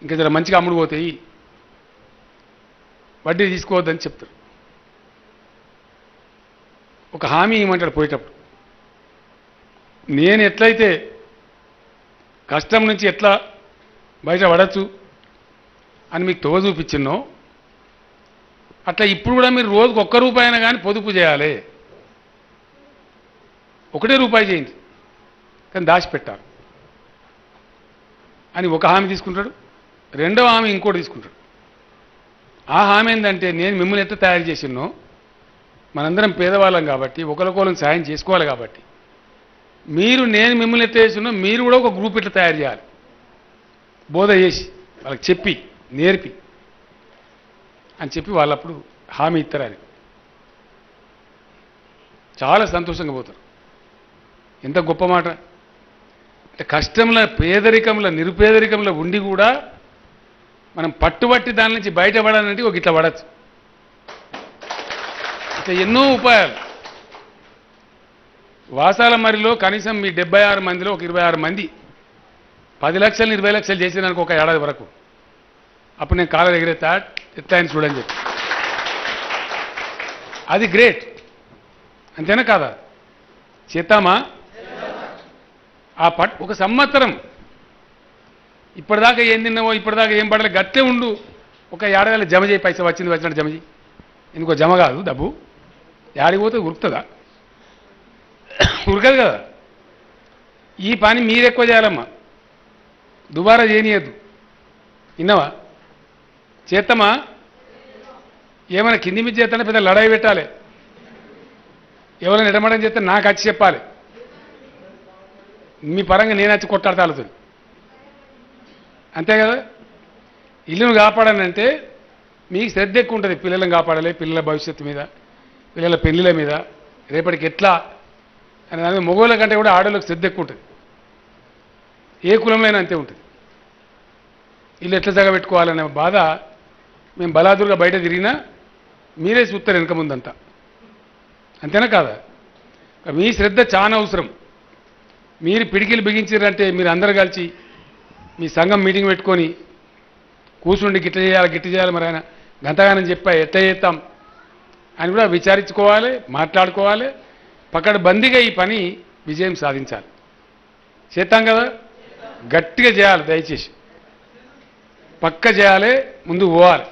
ఇంకా జర మంచిగా అమ్ముడు పోతాయి, వడ్డీ తీసుకోవద్దని చెప్తారు. ఒక హామీ ఇవ్వమంటాడు పోయేటప్పుడు. నేను ఎట్లయితే కష్టం నుంచి ఎట్లా బయట పడచ్చు అని మీకు తోవ చూపించినో, అట్లా ఇప్పుడు కూడా మీరు రోజుకు 1 రూపాయి అయినా కానీ పొదుపు చేయాలి. ఒకటే రూపాయి చేయండి కానీ దాచిపెట్టాలి అని ఒక హామీ తీసుకుంటాడు. రెండవ హామీ ఇంకోటి తీసుకుంటాడు. ఆ హామీ ఏంటంటే నేను మిమ్మల్ని ఎట్లా తయారు చేసినో మనందరం పేదవాళ్ళం కాబట్టి ఒకరికొకరికి సాయం చేసుకోవాలి కాబట్టి నేను మిమ్మల్ని ఎట్లా చేసినో మీరు కూడా ఒక గ్రూప్ ఇట్లా తయారు చేయాలి. బోధ చేసి వాళ్ళకి చెప్పి నేర్పి అని చెప్పి వాళ్ళప్పుడు హామీ ఇస్తారని చాలా సంతోషంగా పోతారు. ఎంత గొప్ప మాట అంటే కష్టంలో పేదరికంలో నిరుపేదరికంలో ఉండి కూడా మనం పట్టుబట్టి దాని నుంచి బయటపడాలంటే ఒక ఇట్లా పడచ్చు. ఇట్లా ఎన్నో ఉపాయాలు. వాసాల మరిలో కనీసం మీ 76 మందిలో ఒక 26 మంది 10 లక్షలు 20 లక్షలు చేసినానికి ఒక ఏడాది వరకు అప్పుడు నేను కాలం ఎగిరేతా ఎట్లా అని చూడని చెప్పి అది గ్రేట్. అంతేనా కాదా? చేద్దామా? ఆ ఒక సంవత్సరం ఇప్పటిదాకా ఏం తిన్నావో ఇప్పటిదాకా ఏం పడలే గట్టే ఉండు. ఒక ఏడాది జమ చేయి, పైసా వచ్చింది వచ్చినట్టు జమ చేయి. ఇంకో జమ కాదు డబ్బు ఏడిపోతే ఉరుకుతుందా? ఉరకదు కదా. ఈ పని మీరు ఎక్కువ చేయాలమ్మా, దుబారా చేయనీయద్దు. విన్నావా? చేస్తామా? ఏమైనా కింది మీద చేస్తానే పెద్ద లడాయి పెట్టాలి. ఎవరైనా ఎడమడం చేస్తే నాకు వచ్చి చెప్పాలి. మీ పరంగా నేను వచ్చి కొట్టాడుతుంది. అంతే కదా. ఇల్లును కాపాడానంటే మీకు శ్రద్ధ ఎక్కువ ఉంటుంది. పిల్లలను కాపాడాలి, పిల్లల భవిష్యత్తు మీద, పిల్లల పెళ్లిల మీద, రేపటికి ఎట్లా అని దాని మీద మగవాళ్ళ కంటే కూడా ఆడవాళ్ళకి శ్రద్ధ ఎక్కువ ఉంటుంది. ఏ కులంలో అయినా అంతే ఉంటుంది. ఇల్లు ఎట్లా జగబెట్టుకోవాలనే బాధ మేము బలాదురుగా బయట తిరిగినా మీరే చూస్తారు వెనక ముందంతా. అంతేనా కాదా? మీ శ్రద్ధ చాలా అవసరం. మీరు పిడికిలు బిగించారంటే మీరు అందరు కలిసి మీ సంఘం మీటింగ్ పెట్టుకొని కూర్చుండి గిట్ట చేయాలి మరి ఆయన గంతగానని చెప్పా ఎట్లా చేస్తాం అని కూడా విచారించుకోవాలి, మాట్లాడుకోవాలి. పక్కన బందీగా ఈ పని విజయం సాధించాలి. చేస్తాం కదా, గట్టిగా చేయాలి. దయచేసి పక్క చేయాలి, ముందు పోవాలి.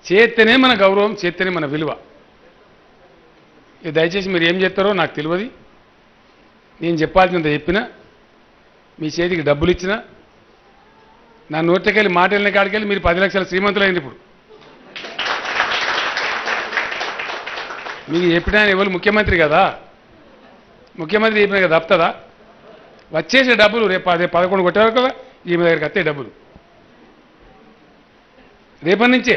చేస్తేనే మన గౌరవం, చేస్తేనే మన విలువ. దయచేసి మీరు ఏం చేస్తారో నాకు తెలియదు. నేను చెప్పాల్సినంత చెప్పినా, మీ చేతికి డబ్బులు ఇచ్చినా, నా నోట్లకెళ్ళి మాట వెళ్ళిన కాడికెళ్ళి మీరు 10 లక్షల శ్రీమంతులైంది. ఇప్పుడు మీకు చెప్పినా ఎవరు ముఖ్యమంత్రి కదా, ముఖ్యమంత్రి చెప్పినా కదా తప్పుతుందా? వచ్చేసే డబ్బులు రేపు 11 కొట్టేవారు కదా ఈమె దగ్గరికి వస్తే డబ్బులు రేపటి నుంచే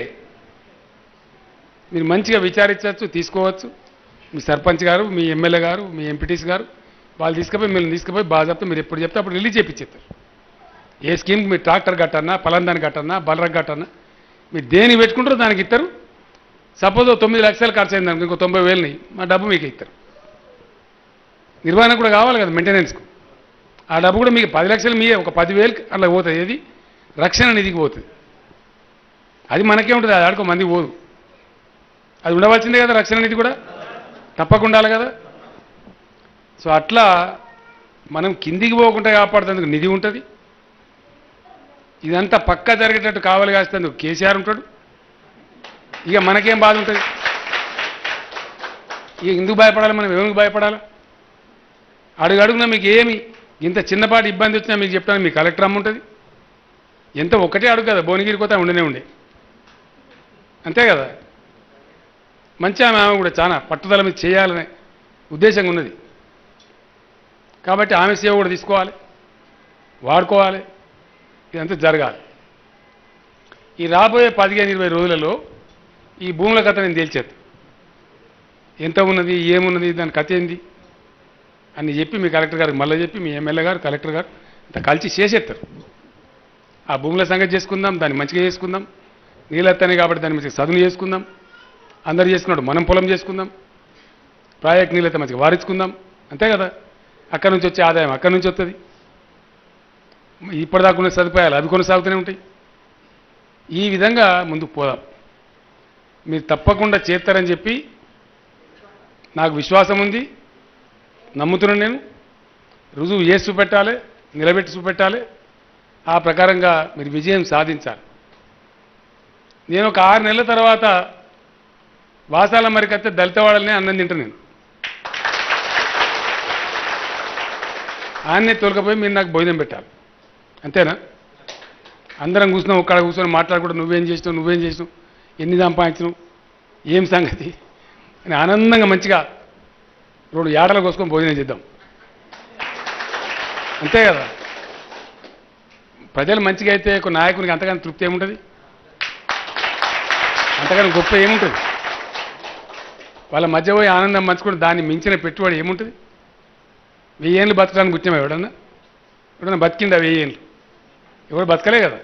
మీరు మంచిగా విచారించవచ్చు, తీసుకోవచ్చు. మీ సర్పంచ్ గారు, మీ ఎమ్మెల్యే గారు, మీ ఎంపీటీసీ గారు వాళ్ళు తీసుకుపోయి మిమ్మల్ని తీసుకుపోయి బాగా చెప్తే మీరు ఎప్పుడు చెప్తే అప్పుడు రిలీజ్ చేయించేస్తారు. ఏ స్కీమ్కి మీరు ట్రాక్టర్ కట్టన్నా, పలందాన్ని కట్టన్నా, బలరకు కట్టన్నా మీరు దేని పెట్టుకుంటారో దానికి ఇస్తారు. సపోజ్ 9 లక్షలు ఖర్చు అయింది అనుకో, ఇంకో 90,000ని మా డబ్బు మీకు ఇస్తారు. నిర్వహణ కూడా కావాలి కదా, మెయింటెనెన్స్కు. ఆ డబ్బు కూడా మీకు 10 లక్షలు మీయే ఒక 10,000 అట్లా పోతుంది. ఏది రక్షణ నిధికి పోతుంది. అది మనకే ఉంటుంది, అది ఆడుకో మంది పోదు. అది ఉండవలసిందే కదా, రక్షణ నిధి కూడా తప్పకుండా ఉండాలి కదా. సో అట్లా మనం కిందికి పోకుండా కాపాడుతందుకు నిధి ఉంటుంది. ఇదంతా పక్కా జరిగేటట్టు కావాలి కాస్తందుకు కేసీఆర్ ఉంటాడు. ఇక మనకేం బాధ ఉంటుంది? ఇక ఎందుకు భయపడాలి? మనం ఏమికి భయపడాలి? అడుగున మీకు ఏమి ఇంత చిన్నపాటి ఇబ్బంది వచ్చినా మీకు చెప్తాను, మీ కలెక్టర్ అమ్మ ఉంటుంది. ఎంత ఒకటే అడుగు కదా, భువనగిరి కోత ఉండనే ఉండే. అంతే కదా. మంచి ఆమె కూడా చాలా పట్టుదల మీద చేయాలనే ఉద్దేశంగా ఉన్నది. కాబట్టి ఆమె సేవ కూడా తీసుకోవాలి, వాడుకోవాలి. ఇదంతా జరగాలి. ఈ రాబోయే 15-20 రోజులలో ఈ భూముల కథ నేను తేల్చేది. ఎంత ఉన్నది, ఏమున్నది, దాని కథ ఏంది అని చెప్పి మీ కలెక్టర్ గారికి మళ్ళీ చెప్పి, మీ ఎమ్మెల్యే గారు, కలెక్టర్ గారు అంత కలిసి చేసేస్తారు. ఆ భూముల సంగతి చేసుకుందాం, దాన్ని మంచిగా చేసుకుందాం. నీళ్ళెత్తనే కాబట్టి దాన్ని మంచిగా చదును చేసుకుందాం. అందరు చేసుకున్నాడు మనం పొలం చేసుకుందాం. ప్రాజెక్ట్ నీళ్ళైతే మంచిగా వారించుకుందాం. అంతే కదా. అక్కడి నుంచి వచ్చే ఆదాయం అక్కడి నుంచి వస్తుంది. ఇప్పటిదాకా ఉన్న సదుపాయాలు అవి కొనసాగుతూనే ఉంటాయి. ఈ విధంగా ముందుకు పోదాం. మీరు తప్పకుండా చేస్తారని చెప్పి నాకు విశ్వాసం ఉంది, నమ్ముతున్నాను. నేను రుజువు చేసి చూపెట్టాలి, నిలబెట్టి చూపెట్టాలి. ఆ ప్రకారంగా మీరు విజయం సాధించాలి. నేను ఒక 6 నెలల తర్వాత వాసాల మరికత్తే దళితవాడలనే అన్నం తింటాను నేను. ఆయన్నే తోలుకపోయి మీరు నాకు భోజనం పెట్టాలి. అంతేనా? అందరం కూర్చున్నాం, ఒక్కడ కూర్చొని మాట్లాడుకుంటూ నువ్వేం చేసినావు, ఎన్ని సంపాదించినావు, ఏం సంగతి అని ఆనందంగా మంచిగా 2 ఏడలు కోసుకొని భోజనం చేద్దాం. అంతే కదా? ప్రజలు మంచిగా అయితే ఒక నాయకునికి అంతగానో తృప్తి ఏముంటుంది, అంతగానో గొప్ప ఏముంటుంది? వాళ్ళ మధ్య పోయి ఆనందం పంచుకుంటే దాన్ని మించిన పెట్టుబడి ఏముంటుంది? 1000 ఏళ్ళు బతకడానికి కూర్చోమా? ఎవడన్నా బతికిందా 1000 ఏళ్ళు? ఎవరు బతకలే కదా.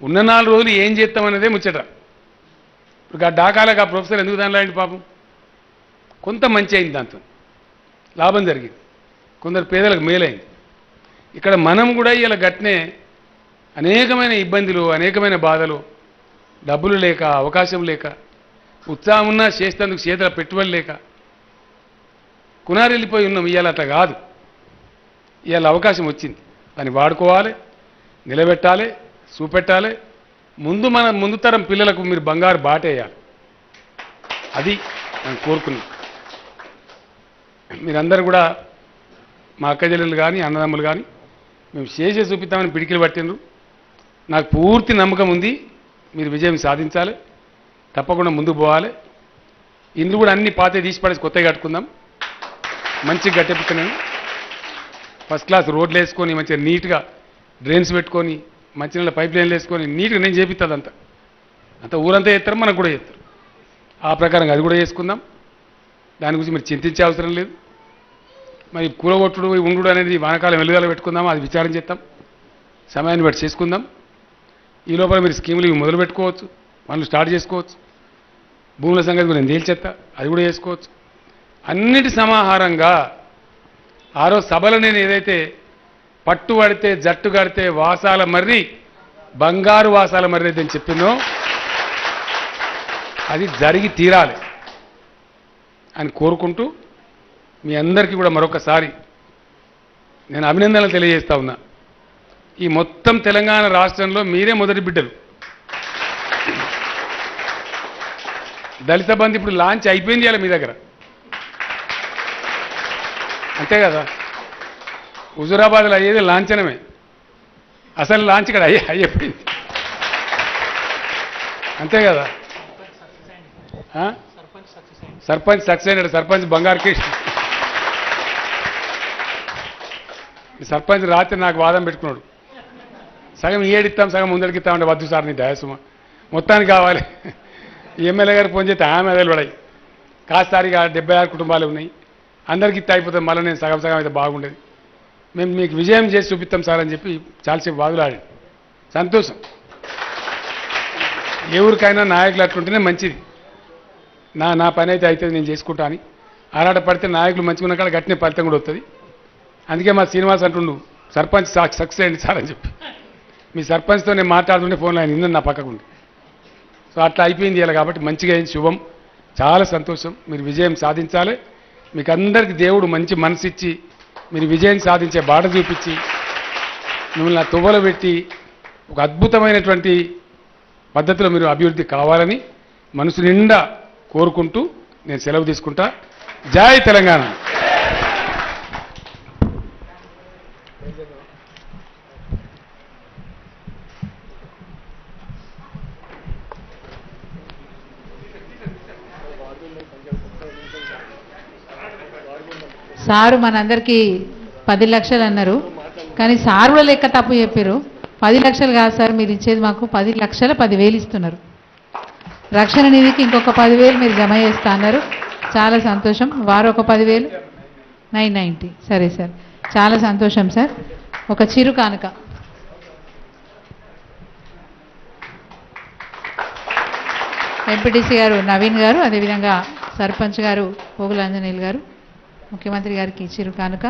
ఉన్న 4 రోజులు ఏం చేస్తామనేదే ముచ్చట. ఇప్పుడు ఆ డాకాలకు ఆ ప్రొఫెసర్ ఎందుకు దానిలాంటి పాపం? కొంత మంచి అయింది, దాంతో లాభం జరిగింది, కొందరు పేదలకు మేలైంది. ఇక్కడ మనం కూడా ఇలా గట్నే అనేకమైన ఇబ్బందులు, అనేకమైన బాధలు, డబ్బులు లేక, అవకాశం లేక, ఉత్సాహం ఉన్నా చేసేందుకు చేతుల పెట్టుబడి లేక కునారెళ్ళిపోయి ఉన్నాం. ఇవాళ అట్లా కాదు. ఇవాళ అవకాశం వచ్చింది, దాన్ని వాడుకోవాలి, నిలబెట్టాలి, చూపెట్టాలి. ముందు తరం పిల్లలకు మీరు బంగారు బాటేయాలి. అది నేను కోరుకున్నాను. మీరందరూ కూడా మా అక్క చెల్లెలు కానీ అన్నదమ్ములు కానీ మేము చేసే చూపిస్తామని పిడికిలు పట్టిండ్రు. నాకు పూర్తి నమ్మకం ఉంది, మీరు విజయం సాధించాలి, తప్పకుండా ముందుకు పోవాలి. ఇండ్లు కూడా అన్ని పాతే తీసి పడేసి కొత్తగా కట్టుకుందాం. మంచిగా కట్టెప్పుతున్నాను, ఫస్ట్ క్లాస్ రోడ్లు వేసుకొని మంచిగా నీట్గా డ్రైన్స్ పెట్టుకొని మంచినీళ్ళ పైప్ లైన్లు వేసుకొని నీట్గా నేను చేపిస్తుంది అంత ఊరంతా చేస్తారు, మనకు కూడా చేస్తారు. ఆ ప్రకారంగా అది కూడా చేసుకుందాం. దాని గురించి మీరు చింతించే అవసరం లేదు. మరి కూరగొట్టుడు ఉండు అనేది వానకాలం వెలుగాల పెట్టుకుందాం, అది విచారం చేద్దాం, సమయాన్ని బట్టి చేసుకుందాం. ఈ లోపల మీరు స్కీములు ఇవి మొదలు పెట్టుకోవచ్చు, పనులు స్టార్ట్ చేసుకోవచ్చు. భూముల సంగతి కూడా నేను తేల్చేస్తా, అది కూడా చేసుకోవచ్చు. అన్నిటి సమాహారంగా ఆ రోజు సభలో నేను ఏదైతే పట్టు పడితే జట్టు కడితే వాసాల మర్రి బంగారు వాసాల మర్రి అయితే అని చెప్పిందో అది జరిగి తీరాలి అని కోరుకుంటూ మీ అందరికీ కూడా మరొకసారి నేను అభినందనలు తెలియజేస్తా ఉన్నా. ఈ మొత్తం తెలంగాణ రాష్ట్రంలో మీరే మొదటి బిడ్డలు. దళిత బంధు ఇప్పుడు లాంచ్ అయిపోయింది ఇవాళ మీ దగ్గర, అంతే కదా? హుజూరాబాద్లో అయ్యేది లాంఛనమే, అసలు లాంచ్ ఇక్కడ అయిపోయింది, అంతే కదా? సర్పంచ్ సక్సెస్ అయినాడు, సర్పంచ్ బంగారు కృష్ణ. సర్పంచ్ రాత్రి నాకు వాదం పెట్టుకున్నాడు, సగం ఏడిస్తాం సగం ముందరికి ఇస్తామంటే వద్దు సార్ నీ దయసుమ మొత్తానికి కావాలి. ఎమ్మెల్యే గారు ఫోన్ చేస్తే ఆమె అదే పడాయి, కాస్తారిగా 76 కుటుంబాలు ఉన్నాయి, అందరికీ ఇస్తే అయిపోతుంది, మళ్ళీ నేను సగం సగం అయితే బాగుండేది, మేము మీకు విజయం చేసి చూపిస్తాం సార్ అని చెప్పి చాలాసేపు వాదులాడి. సంతోషం. ఏ ఊరికైనా నాయకులు అట్లుంటేనే మంచిది. నా పని అయితే అవుతుంది, నేను చేసుకుంటా అని ఆరాట పడితే నాయకులు మంచిగా ఉన్న కాడ గట్టినే ఫలితం కూడా వస్తుంది. అందుకే మా శ్రీనివాస్ అంటుండు సర్పంచ్ సక్సెస్ అయ్యండి సార్ అని చెప్పి. మీ సర్పంచ్తో నేను మాట్లాడుతుంటే ఫోన్లో ఆయన ఇందని నా పక్కకుండి. సో అట్లా అయిపోయింది ఇలా, కాబట్టి మంచిగా అయింది, శుభం, చాలా సంతోషం. మీరు విజయం సాధించాలి. మీకు అందరికీ దేవుడు మంచి మనసు ఇచ్చి మీరు విజయం సాధించే బాట చూపించి మిమ్మల్ని తువ్వలు పెట్టి ఒక అద్భుతమైనటువంటి పద్ధతిలో మీరు అభివృద్ధి కావాలని మనసు నిండా కోరుకుంటూ నేను సెలవు తీసుకుంటా. జై తెలంగాణ. సారు మనందరికీ 10 లక్షలు అన్నారు, కానీ సార్ కూడా లెక్క తప్పు చెప్పారు. 10 లక్షలు కాదు సార్, మీరు ఇచ్చేది మాకు 10,10,000 ఇస్తున్నారు. రక్షణ నిధికి ఇంకొక 10,000 మీరు జమ చేస్తా అన్నారు, చాలా సంతోషం. వారు ఒక 10,000 990. సరే సార్, చాలా సంతోషం సార్. ఒక చిరు కానుక ఎంపీటీసీ గారు నవీన్ గారు, అదేవిధంగా సర్పంచ్ గారు పోగుల ఆంజనేయులు గారు, ముఖ్యమంత్రి గారికి చిరు కానుక.